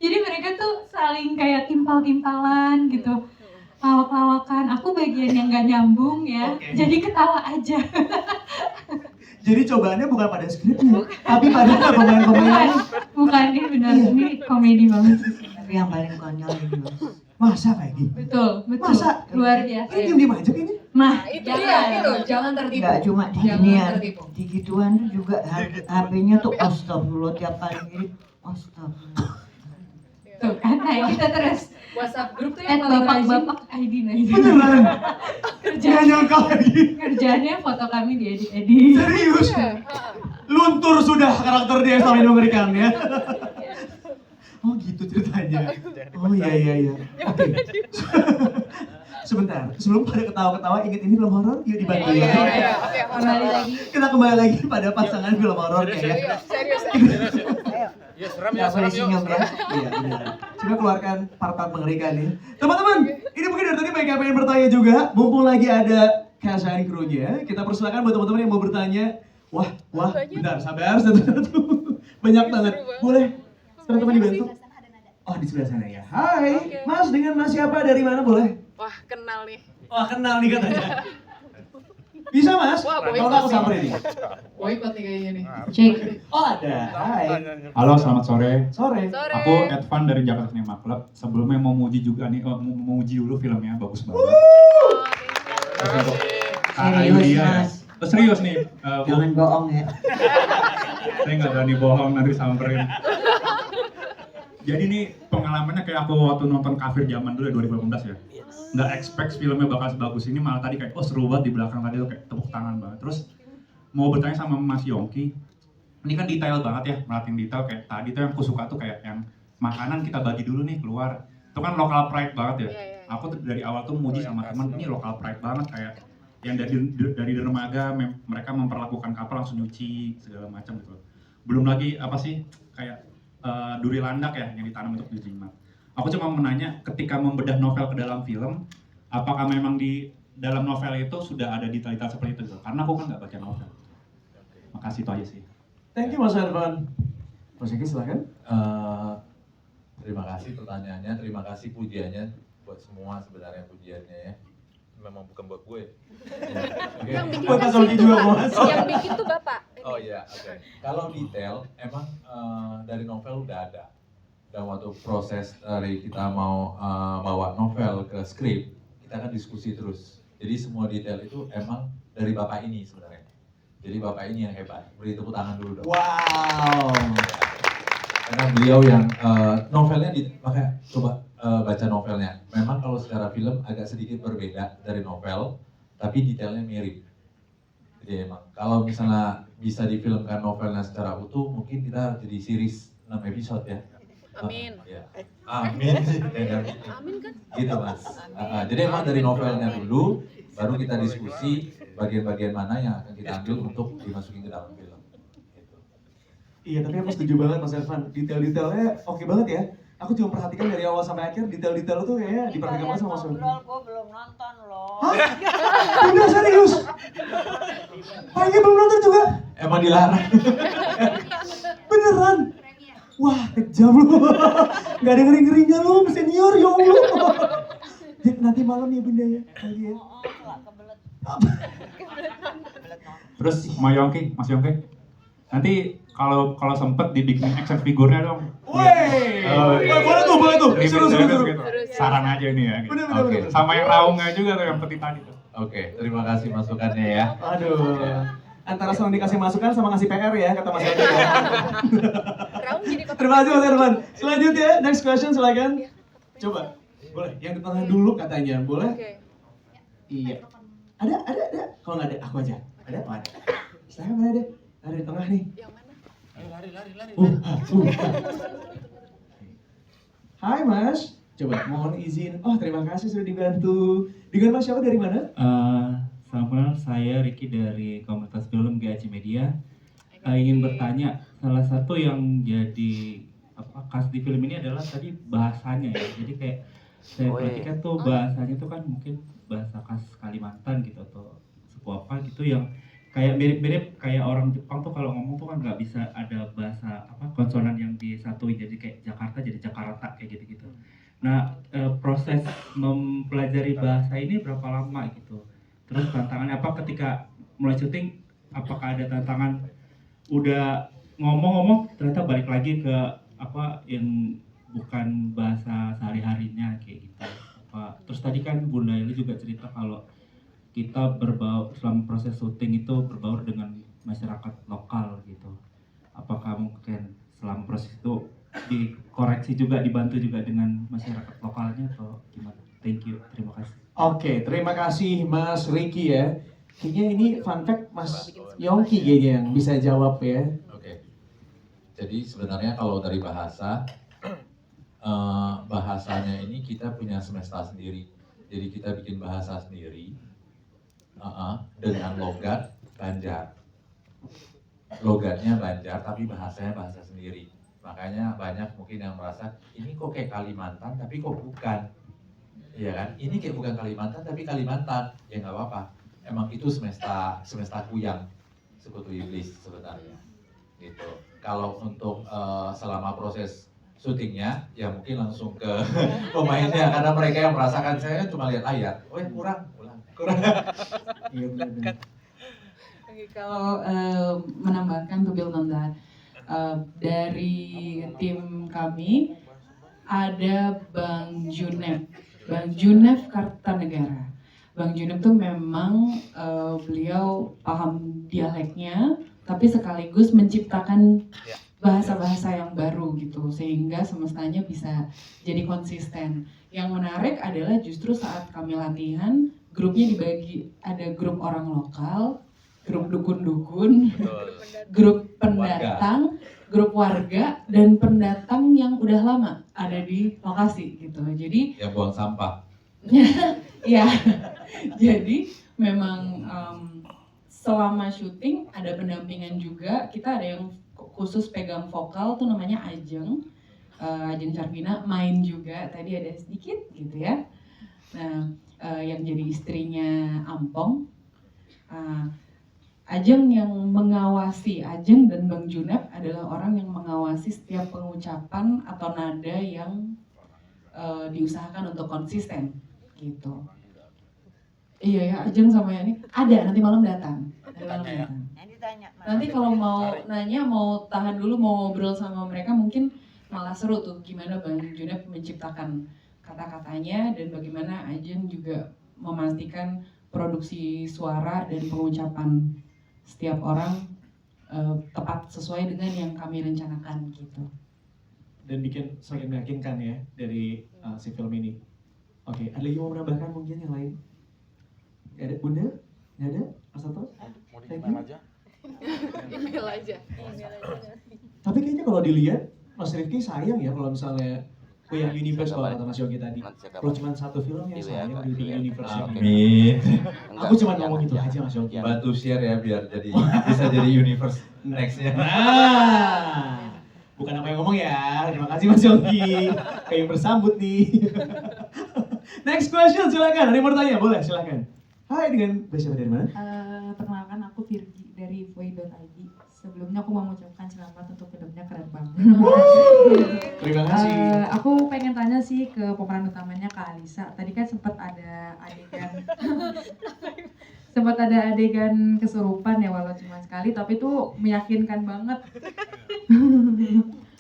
Jadi mereka tuh saling kayak timpal-timpalan gitu, lawak-lawakan. Aku bagian yang nggak nyambung ya, jadi ketawa aja. Jadi cobaannya bukan pada skripnya, tapi pada pemain-pemainnya. Bukan, ini benar, ini komedi banget sih. Tapi yang paling konyol ini Mas. Masa kayak gitu? Betul. Masa? Luar biasa. Ini diem-diem aja kayaknya. Mah, Itu dia, itu jangan tertipu. Enggak cuma di Jangan ginian, tertipu. di gituan tuh juga HP-nya tuh astagfirullah tiap kali ngirim astagfirullah. Tuh kan, nah kita terus WhatsApp grup tuh yang bapak-bapak ID nah itu. Beneran? Jangan nyangka lagi. Kerjaannya foto kami diedit-edit. Serius? Luntur sudah karakter dia yang sampai mengerikan ya. Oh gitu ceritanya. Oh iya. Oke. Sebentar, sebelum pada ketawa-ketawa inget ini film horor, yuk dibantu ya. Kembali lagi. Kita kembali lagi pada pasangan film horor ya. Serius. Yuk serem Nggak boleh senyum ya. Iya benar. Coba keluarkan part-part mengerikan nih. Teman-teman, ini mungkin dari tadi banyak yang pengen bertanya juga. Mumpung lagi ada Kasari krunya, kita persilakan buat teman-teman yang mau bertanya. Wah, bentar, sabar, satu-satu. Banyak banget. Boleh teman-teman dibantu? Oh di sebelah sana ya. Hai, Mas dengan Mas siapa dari mana boleh? Wah, kenal nih. Wah kenal nih katanya. Bisa Mas? Wah, Kalau nggak aku samperin nih. Boykot nih kayaknya nih. Cek. Oh ada. Hai. Halo, selamat sore. Sore. Aku Edvan dari Jakarta Cinema Club. Sebelumnya mau muji juga nih, mau muji dulu filmnya, bagus banget. Terus untuk Kak Ayu dia ya. Terus serius nih. Jangan bohong ya. Saya nggak berani bohong, nanti samperin. Jadi nih pengalamannya kayak aku waktu nonton Kafir zaman dulu ya 2018 ya. Nggak expect filmnya bakal sebagus ini, malah tadi kayak seru banget di belakang tadi tuh kayak tepuk tangan banget. Terus mau bertanya sama Mas Yongki, ini kan detail banget ya, merhatiin detail kayak tadi tuh yang aku suka tuh kayak yang makanan kita bagi dulu nih keluar. Itu kan local pride banget ya. Aku tuh dari awal tuh muji sama teman, ini local pride banget kayak yang dari dermaga mereka memperlakukan kapal langsung nyuci segala macam gitu. Belum lagi apa sih kayak duri landak ya yang ditanam untuk dijimat. Aku cuma menanya ketika membedah novel ke dalam film, apakah memang di dalam novel itu sudah ada detail-detail seperti itu? Karena aku kan nggak baca novel. Makasih itu aja sih. Thank you Mas Edvan. Mas Yongki silakan. Terima kasih pertanyaannya, terima kasih pujiannya buat semua sebenarnya pujiannya ya. Memang bukan buat gue. Yang bikin Buat Mas Yongki juga Mas. Yang bikin tuh Bapak. Oh iya, oke. Kalau detail, emang dari novel udah ada. Dan waktu proses dari kita mau bawa novel ke skrip, kita kan diskusi terus. Jadi semua detail itu emang dari Bapak ini sebenarnya. Jadi Bapak ini yang hebat. Beri tepuk tangan dulu dong. Wow. Karena beliau yang novelnya, makanya coba baca novelnya. Memang kalau secara film agak sedikit berbeda dari novel, tapi detailnya mirip. Jadi emang kalau misalnya bisa difilmkan novelnya secara utuh, mungkin kita jadi series 6 episode ya. Amin. Ya. Amin sih. Amin kan? Gitu Mas. Jadi emang dari novelnya dulu, baru kita diskusi bagian-bagian mana yang akan kita ambil untuk dimasukin ke dalam film. Gitu. Iya tapi aku setuju banget Mas Edvan. Detail-detailnya oke banget ya. Aku cuma perhatikan dari awal sampai akhir detail-detail itu kayaknya diperhatikan banget sama Mas Yongki. Gue belum nonton loh. Hah? Bener serius? Pagi belum nonton juga? Emang dilarang. Beneran? Wah kejam lu. Gak ada ngeri-ngerinya lu senior ya Allah. Nanti malam ya Bunda ya. Lagi ya. Terus Mas Yongki, Nanti kalau sempet dibikin action figurnya dong. Wey, Oh, iya. boleh tuh, seru. Gitu. Saran aja ini ya. Gitu. Bener. Sama yang raungnya juga tuh yang peti tadi tuh. Oke, terima kasih masukannya ya. Aduh, antara senang dikasih masukan sama ngasih PR ya, kata Mas Yogi ya. Terima kasih Mas Irfan. Selanjutnya, next question silakan. Coba, boleh, yang di tengah dulu katanya, boleh? Iya. Ada. Kalau nggak ada, aku aja. Ada? Oh, ada. Silakan mana ada? Ada di tengah nih. Yang mana? Lari. Hai Mas, coba mohon izin. Oh terima kasih sudah dibantu. Dengan Mas siapa dari mana? Salam kenal, saya Ricky dari komunitas film GAC Media. Ingin bertanya, salah satu yang jadi khas di film ini adalah tadi bahasanya ya. Jadi kayak saya perhatikan tuh bahasanya tuh kan mungkin bahasa khas Kalimantan gitu atau suku apa gitu yang kayak mirip-mirip kayak orang Jepang tuh kalau ngomong tuh kan nggak bisa ada bahasa konsonan yang disatuin, jadi kayak Jakarta jadi Jakarta kayak gitu-gitu. Nah proses mempelajari bahasa ini berapa lama gitu? Terus tantangannya apa ketika mulai syuting? Apakah ada tantangan udah ngomong-ngomong ternyata balik lagi ke yang bukan bahasa sehari-harinya kayak gitu? Terus tadi kan Bunda Eli juga cerita kalau kita selama proses syuting itu berbaur dengan masyarakat lokal gitu. Apakah mungkin selama proses itu dikoreksi juga, dibantu juga dengan masyarakat lokalnya atau gimana? Thank you, terima kasih. Oke, terima kasih Mas Ricky ya. Kayaknya ini fun fact Mas Yongki kayaknya yang bisa jawab ya. Oke. Jadi sebenarnya kalau dari bahasanya ini kita punya semesta sendiri. Jadi kita bikin bahasa sendiri. Dengan logat Banjar. Logatnya Banjar tapi bahasanya bahasa sendiri. Makanya banyak mungkin yang merasa ini kok kayak Kalimantan tapi kok bukan. Iya kan? Ini kayak bukan Kalimantan tapi Kalimantan. Ya nggak apa-apa. Emang itu semesta kuyang, sekutu iblis sebenarnya. Gitu. Kalau untuk selama proses syutingnya ya mungkin langsung ke pemainnya karena mereka yang merasakan, saya kan cuma lihat layar. Oh ya kurang. Oke, kalau menambahkan to build on that, dari tim kami ada Bang Junef Kartanegara. Bang Junef tuh memang beliau paham dialeknya, tapi sekaligus menciptakan bahasa-bahasa yang baru gitu, sehingga semestanya bisa jadi konsisten. Yang menarik adalah justru saat kami latihan, grupnya dibagi, ada grup orang lokal, grup dukun-dukun, grup pendatang, grup warga, dan pendatang yang udah lama ada di lokasi gitu. Jadi yang buang sampah. ya, jadi memang selama syuting ada pendampingan juga. Kita ada yang khusus pegang vokal tuh namanya Ajeng Carvina, main juga tadi ada sedikit gitu ya. Nah yang jadi istrinya Ampong, Ajeng yang mengawasi, Ajeng dan Bang Junep adalah orang yang mengawasi setiap pengucapan atau nada yang diusahakan untuk konsisten gitu. Iya ya, Ajeng sama ini ada, nanti malam datang. Nanti kalau mau nanya, mau tahan dulu, mau ngobrol sama mereka mungkin malah seru tuh gimana Bang Junep menciptakan kata-katanya dan bagaimana Ajeng juga memastikan produksi suara dan pengucapan setiap orang tepat sesuai dengan yang kami rencanakan gitu. Dan bikin semakin meyakinkan ya dari si film ini. Oke, ada lagi mau menambahkan mungkin yang lain? Gak ada? Bunda? Gak ada? Mas Toto? Mau di-email aja? Email aja. Tapi kayaknya kalau dilihat Mas Rifki sayang ya kalau misalnya punya universe, kalau kata Mas Yogi tadi. Kalau cuma satu film ya sayang di universe. Amin. Aku cuma ngomong gitu aja Mas Yogi. Bantu share ya biar bisa jadi universe next-nya. Nah, bukan apa yang ngomong ya. Terima kasih Mas Yogi. Kayak yang bersambut nih. Next question silakan. Ada yang mau tanya? Boleh silakan. Hai, dengan siapa dari mana? Perkenalkan aku Virgi dari Voi.id. Sebelumnya aku mau mengucapkan selamat untuk filmnya, keren banget. Terima kasih. Aku pengen tanya sih ke pemeran utamanya Kak Alisa. Tadi kan sempat ada adegan sempat ada adegan kesurupan ya walau cuma sekali tapi tuh meyakinkan banget.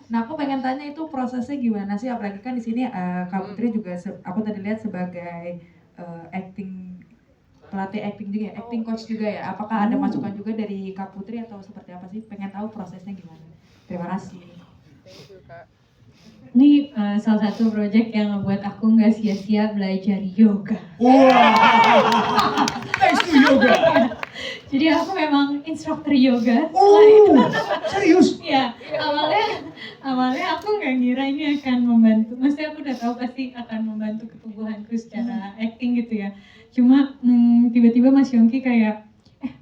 Nah aku pengen tanya itu prosesnya gimana sih, apalagi kan di sini Kak Putri juga aku tadi lihat sebagai pelatih acting juga ya, acting coach juga ya. Apakah ada masukan juga dari Kak Putri atau seperti apa sih? Pengen tahu prosesnya gimana. Terima kasih. Thank you, Kak. Ini salah satu project yang ngebuat aku nggak sia-sia belajar yoga. Thanks to yoga. Jadi aku memang instruktur yoga. Serius? Ya, awalnya aku nggak ngira ini akan membantu. Maksudnya aku udah tahu pasti akan membantu ketubuhanku secara acting gitu ya. Cuma tiba-tiba Mas Yongki kayak,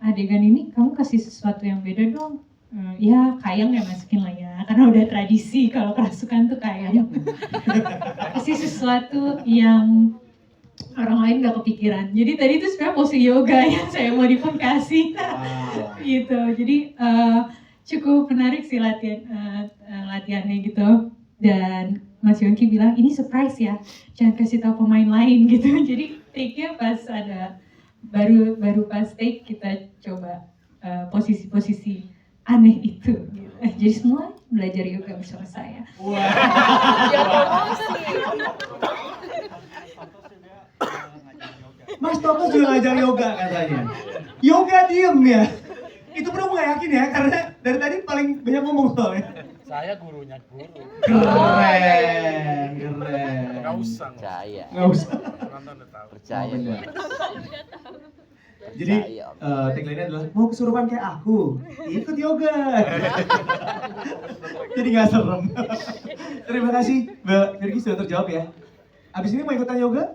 adegan ini kamu kasih sesuatu yang beda dong. Ya kayang ya masukin lah ya, karena udah tradisi kalau kerasukan tuh kayang. Kasih sesuatu yang orang lain gak kepikiran. Jadi tadi itu sebenarnya pose yoga yang saya modifikasi. Gitu. Jadi cukup menarik sih latihannya gitu. Dan Mas Yongki bilang ini surprise ya, jangan kasih tahu pemain lain gitu. Jadi take-nya pas ada baru pas take kita coba posisi-posisi aneh itu. Jadi semua belajar yoga bersama saya. Ya promosi. Mas Toko juga ngajar yoga katanya. Yoga diem ya. Itu pun aku gak yakin ya, karena dari tadi paling banyak ngomong soalnya. Saya gurunya guru. Keren. Nggak usah. Percaya. Nggak usah. Penonton udah tahu. Percaya. Jadi tagline-nya adalah mau kesurupan kayak aku, ikut yoga. Jadi nggak serem. Terima kasih Mbak Virgi sudah terjawab ya. Abis ini mau ikutan yoga?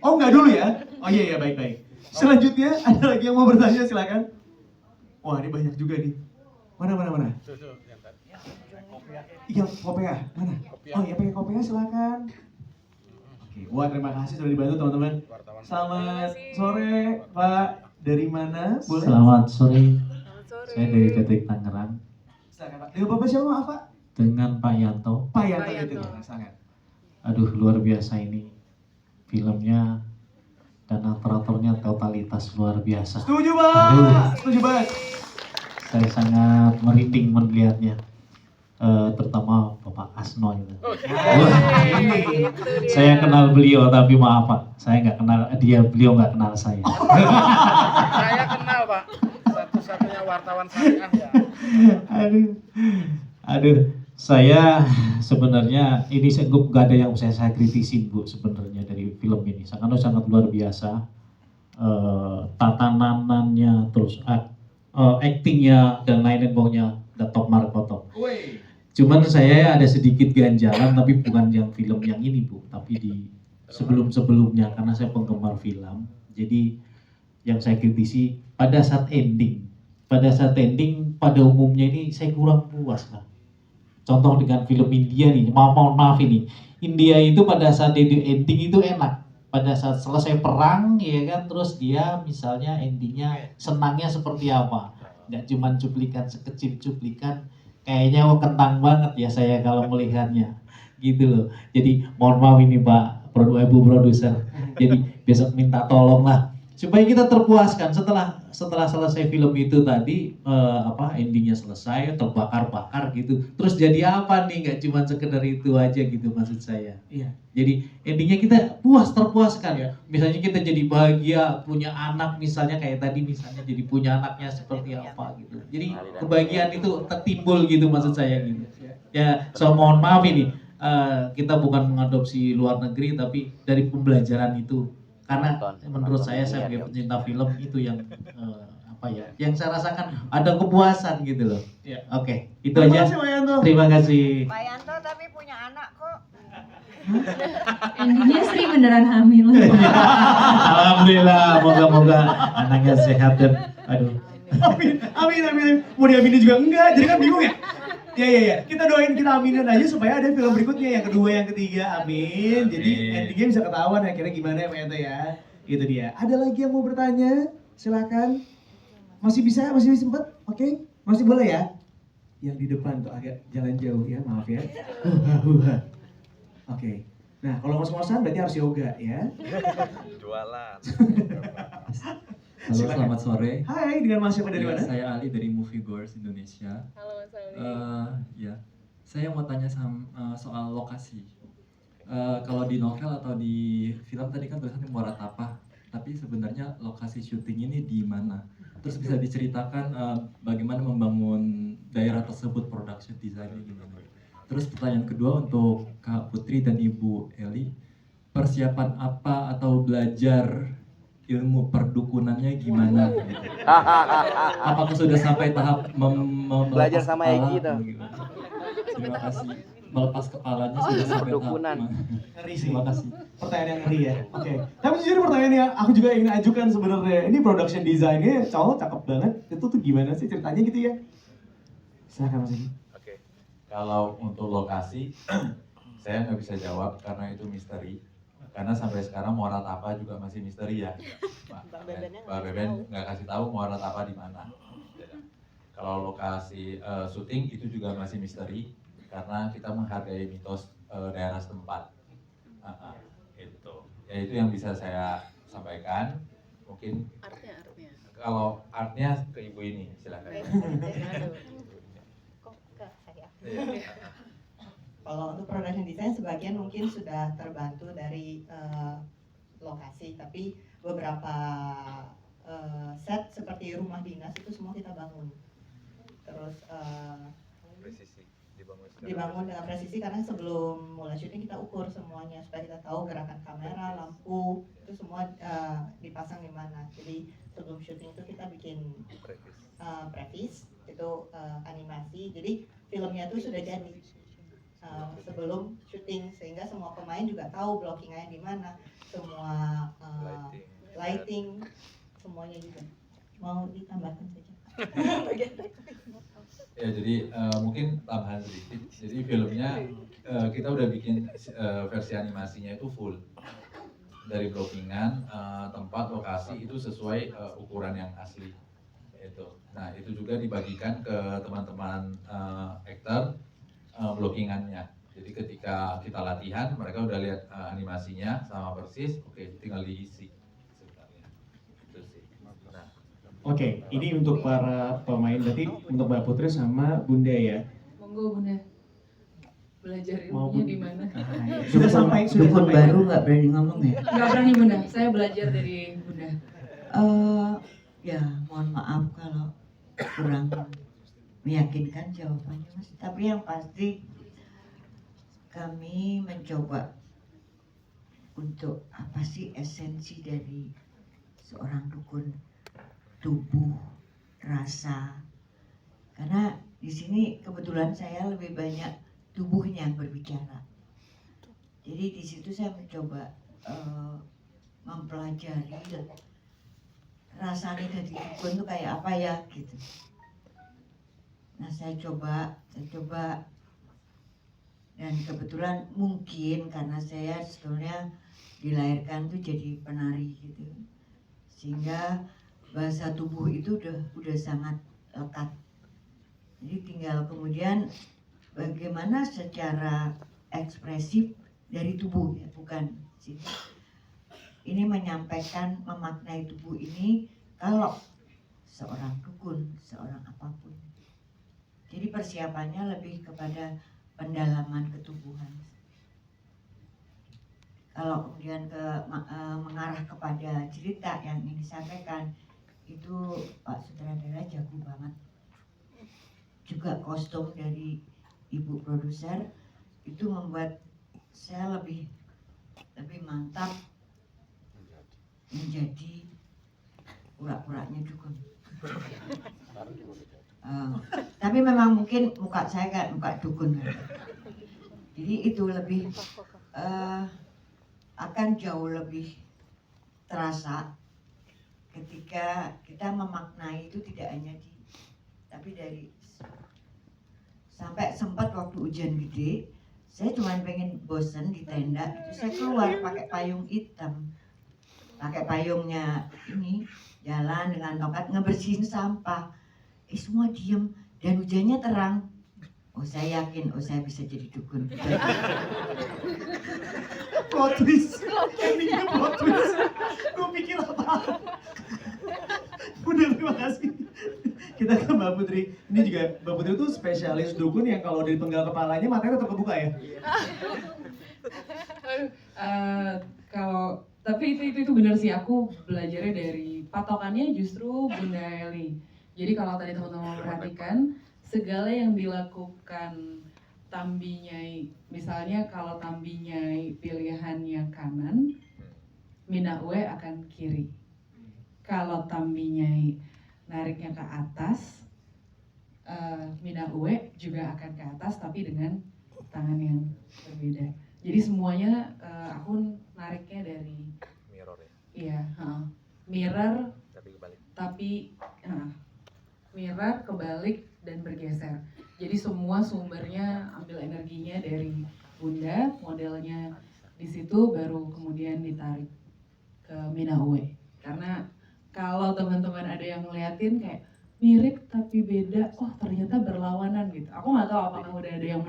Oh nggak dulu ya? Oh iya baik. Selanjutnya ada lagi yang mau bertanya silakan. Wah ini banyak juga nih. Mana? Iya kopea mana? Oh iya pakai kopea silakan. Oke, wah terima kasih sudah dibantu teman-teman. Selamat sore Pak. Dari mana? Boleh? Selamat sore. Saya dari Ketik Tangerang. Silakan Pak. Dengan Bapak siapa maaf Pak? Dengan Pak Yanto. Pak Yanto itu sangat. Aduh luar biasa ini filmnya dan operatornya totalitas luar biasa. Setuju Pak. Setuju banget. Saya sangat merinding melihatnya. Terutama Bapak Asno itu. Wah, ini saya kenal beliau tapi maaf Pak, saya nggak kenal dia, beliau nggak kenal saya. Saya kenal Pak, satu-satunya wartawan syariah ya. Aduh, saya sebenarnya ini nggak ada yang saya kritisin Bu sebenarnya dari film ini, sangat luar biasa. Tatanannya terus actingnya dan lain-lain pokoknya udah top markotop. Cuman saya ada sedikit ganjalan tapi bukan yang film yang ini Bu, tapi di sebelum-sebelumnya karena saya penggemar film. Jadi yang saya kritisi pada saat ending pada umumnya ini saya kurang puas lah. Contoh dengan film India nih, maaf ini. India itu pada saat ending itu enak. Pada saat selesai perang ya kan, terus dia misalnya endingnya senangnya seperti apa. Nggak cuma cuplikan sekecil cuplikan. Kayaknya kentang banget ya saya kalau melihatnya gitu loh. Jadi mohon maaf ini Pak Ibu produser. Jadi besok minta tolong lah supaya kita terpuaskan setelah selesai film itu tadi endingnya selesai terbakar gitu. Terus jadi apa nih, nggak cuma sekedar itu aja gitu maksud saya. Iya. Jadi endingnya kita terpuaskan ya. Misalnya kita jadi bahagia punya anak misalnya kayak tadi misalnya jadi punya anaknya seperti apa gitu. Jadi kebahagiaan itu tertimbul gitu maksud saya gitu. Ya, so mohon maaf ini kita bukan mengadopsi luar negeri tapi dari pembelajaran itu karena menurut saya sebagai pencinta film itu yang yang saya rasakan ada kepuasan gitu loh. Ya. Oke, itu aja. Terima kasih. Pak Yanto tapi punya anak kok. Endingnya Sri beneran hamil. Alhamdulillah, moga-moga anaknya sehat dan Amin. Mau diaminin juga enggak, jadi kan bingung ya. Iya. Kita doain, kita aminin aja supaya ada film berikutnya, yang kedua, yang ketiga, amin. Jadi endingnya bisa ketahuan akhirnya gimana ya Pak Yanto ya. Itu dia. Ada lagi yang mau bertanya? Silakan. Masih sempat? Oke. Masih boleh ya? Yang di depan tuh agak jalan jauh ya, maaf ya. Oke. Nah, kalau ngos-ngosan berarti harus yoga ya. Jualan. Halo, Silakan. selamat sore. Hai, dengan Mas siapa dari Ya, mana? saya Ali dari Moviegoers Indonesia. Halo Mas Ali. Ya, saya mau tanya soal lokasi. Kalau di novel atau di film tadi kan tulisannya Muara Tapah, tapi sebenarnya lokasi syuting ini di mana? Terus bisa diceritakan bagaimana membangun daerah tersebut, production design-nya gimana? Terus pertanyaan kedua untuk Kak Putri dan Ibu Eli, persiapan apa atau belajar ilmu perdukunannya gimana? Gitu. Apakah sudah sampai tahap Belajar sama Egi tuh. Terima kasih. Melepas kepalanya sudah sampai tahap Perdukunan. Ngeri sih. Terima kasih. Pertanyaan yang ngeri ya. Oke. Tapi jujur pertanyaan yang aku juga ingin ajukan sebenarnya. Ini production design-nya cowok cakep banget. Itu tuh gimana sih ceritanya gitu ya? Silahkan Mas Egi. Kalau untuk lokasi, saya nggak bisa jawab karena itu misteri. Karena sampai sekarang Muara Tapah juga masih misteri ya. Mbak Beben nggak kasih tahu Muara Tapah di mana. Kalau lokasi syuting itu juga masih misteri karena kita menghargai mitos daerah setempat. Itu. Ya itu yang bisa saya sampaikan. Mungkin Artnya. kalau artnya ke ibu ini silakan. Kok ke saya? Kalau untuk production design sebagian mungkin sudah terbantu dari lokasi, tapi beberapa set seperti rumah dinas itu semua kita bangun. Terus Presisi dibangun dengan presisi karena sebelum mulai syuting kita ukur semuanya supaya kita tahu gerakan kamera, lampu itu semua dipasang di mana. Jadi sebelum syuting itu kita bikin previs itu animasi. Jadi filmnya itu sudah jadi sebelum syuting sehingga semua pemain juga tahu blockingannya di mana, semua lighting semuanya juga. Mau ditambahkan saja. Ya jadi mungkin tambahan sedikit. Jadi filmnya kita udah bikin versi animasinya itu full dari blockingan, tempat, lokasi itu sesuai ukuran yang asli. Itu. Nah itu juga dibagikan ke teman-teman aktor blockingannya. Jadi ketika kita latihan mereka udah lihat animasinya sama persis, oke tinggal diisi sebenarnya. Itu sih. Nah. Oke, ini untuk para pemain, berarti untuk Mbak Putri sama Bunda ya. Monggo Bunda. Belajar Maupun- ilmunya di mana? Sudah sampai, sudah Dukun sampai. baru nggak berani ngomong ya? Nggak berani Bunda, saya belajar dari Bunda. Ya mohon maaf kalau kurang meyakinkan jawabannya Mas. Tapi yang pasti kami mencoba untuk apa sih esensi dari seorang dukun, tubuh, rasa. Karena di sini kebetulan saya lebih banyak tubuhnya yang berbicara. Jadi di situ saya mencoba mempelajari rasanya dari dukun itu kayak apa ya gitu. Nah saya coba dan kebetulan mungkin karena saya sebetulnya dilahirkan tuh jadi penari gitu, sehingga bahasa tubuh itu udah sangat lekat. Jadi tinggal kemudian bagaimana secara ekspresif dari tubuh ya, bukan sini. Ini menyampaikan, memaknai tubuh ini kalau seorang dukun, seorang apapun. Jadi persiapannya lebih kepada pendalaman ketubuhan. Kalau kemudian mengarah kepada cerita yang ingin disampaikan, itu Pak Sutradara jago banget. Juga kostum dari ibu produser itu membuat saya lebih mantap menjadi pura-puranya dukun. Tapi memang mungkin muka saya kayak muka dukun. Jadi itu lebih akan jauh lebih terasa ketika kita memaknai itu tidak hanya tapi dari sampai sempat waktu hujan gede saya cuma pengen bosen di tenda itu saya keluar pakai payung hitam, pakai payungnya ini jalan dengan tongkat ngebersihin sampah. Semua diem dan hujannya terang. Oh saya yakin, saya bisa jadi dukun. Plot twist, endingnya plot twist. Gue pikir apa? Putri. Ini juga Mbak Putri tuh spesialis dukun yang kalau dipenggal kepalanya matanya tetap kebuka ya. Kalau tapi itu benar sih, aku belajarnya dari patokannya justru Bunda Eli. Jadi kalau tadi teman-teman perhatikan, segala yang dilakukan Tambi Nyai, misalnya kalau Tambi Nyai pilihannya kanan, Mina Uwe akan kiri. Kalau Tambi Nyai nariknya ke atas, Mina Uwe juga akan ke atas tapi dengan tangan yang berbeda. Jadi semuanya aku nariknya dari Mirror ya. iya, mirror Tapi kebalik. tapi mirror kebalik dan bergeser. Jadi semua sumbernya ambil energinya dari Bunda, modelnya di situ baru kemudian ditarik ke Mina Uwe. Karena kalau teman-teman ada yang ngeliatin kayak mirip tapi beda, oh ternyata berlawanan gitu. Aku nggak tahu apakah udah ada yang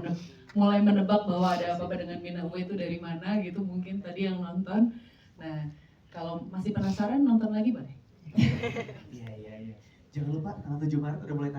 mulai menebak bahwa ada apa-apa dengan Mina Uwe itu dari mana gitu, mungkin tadi yang nonton. Nah, kalau masih penasaran nonton lagi boleh. Iya. Jangan lupa tanggal 7 Maret udah mulai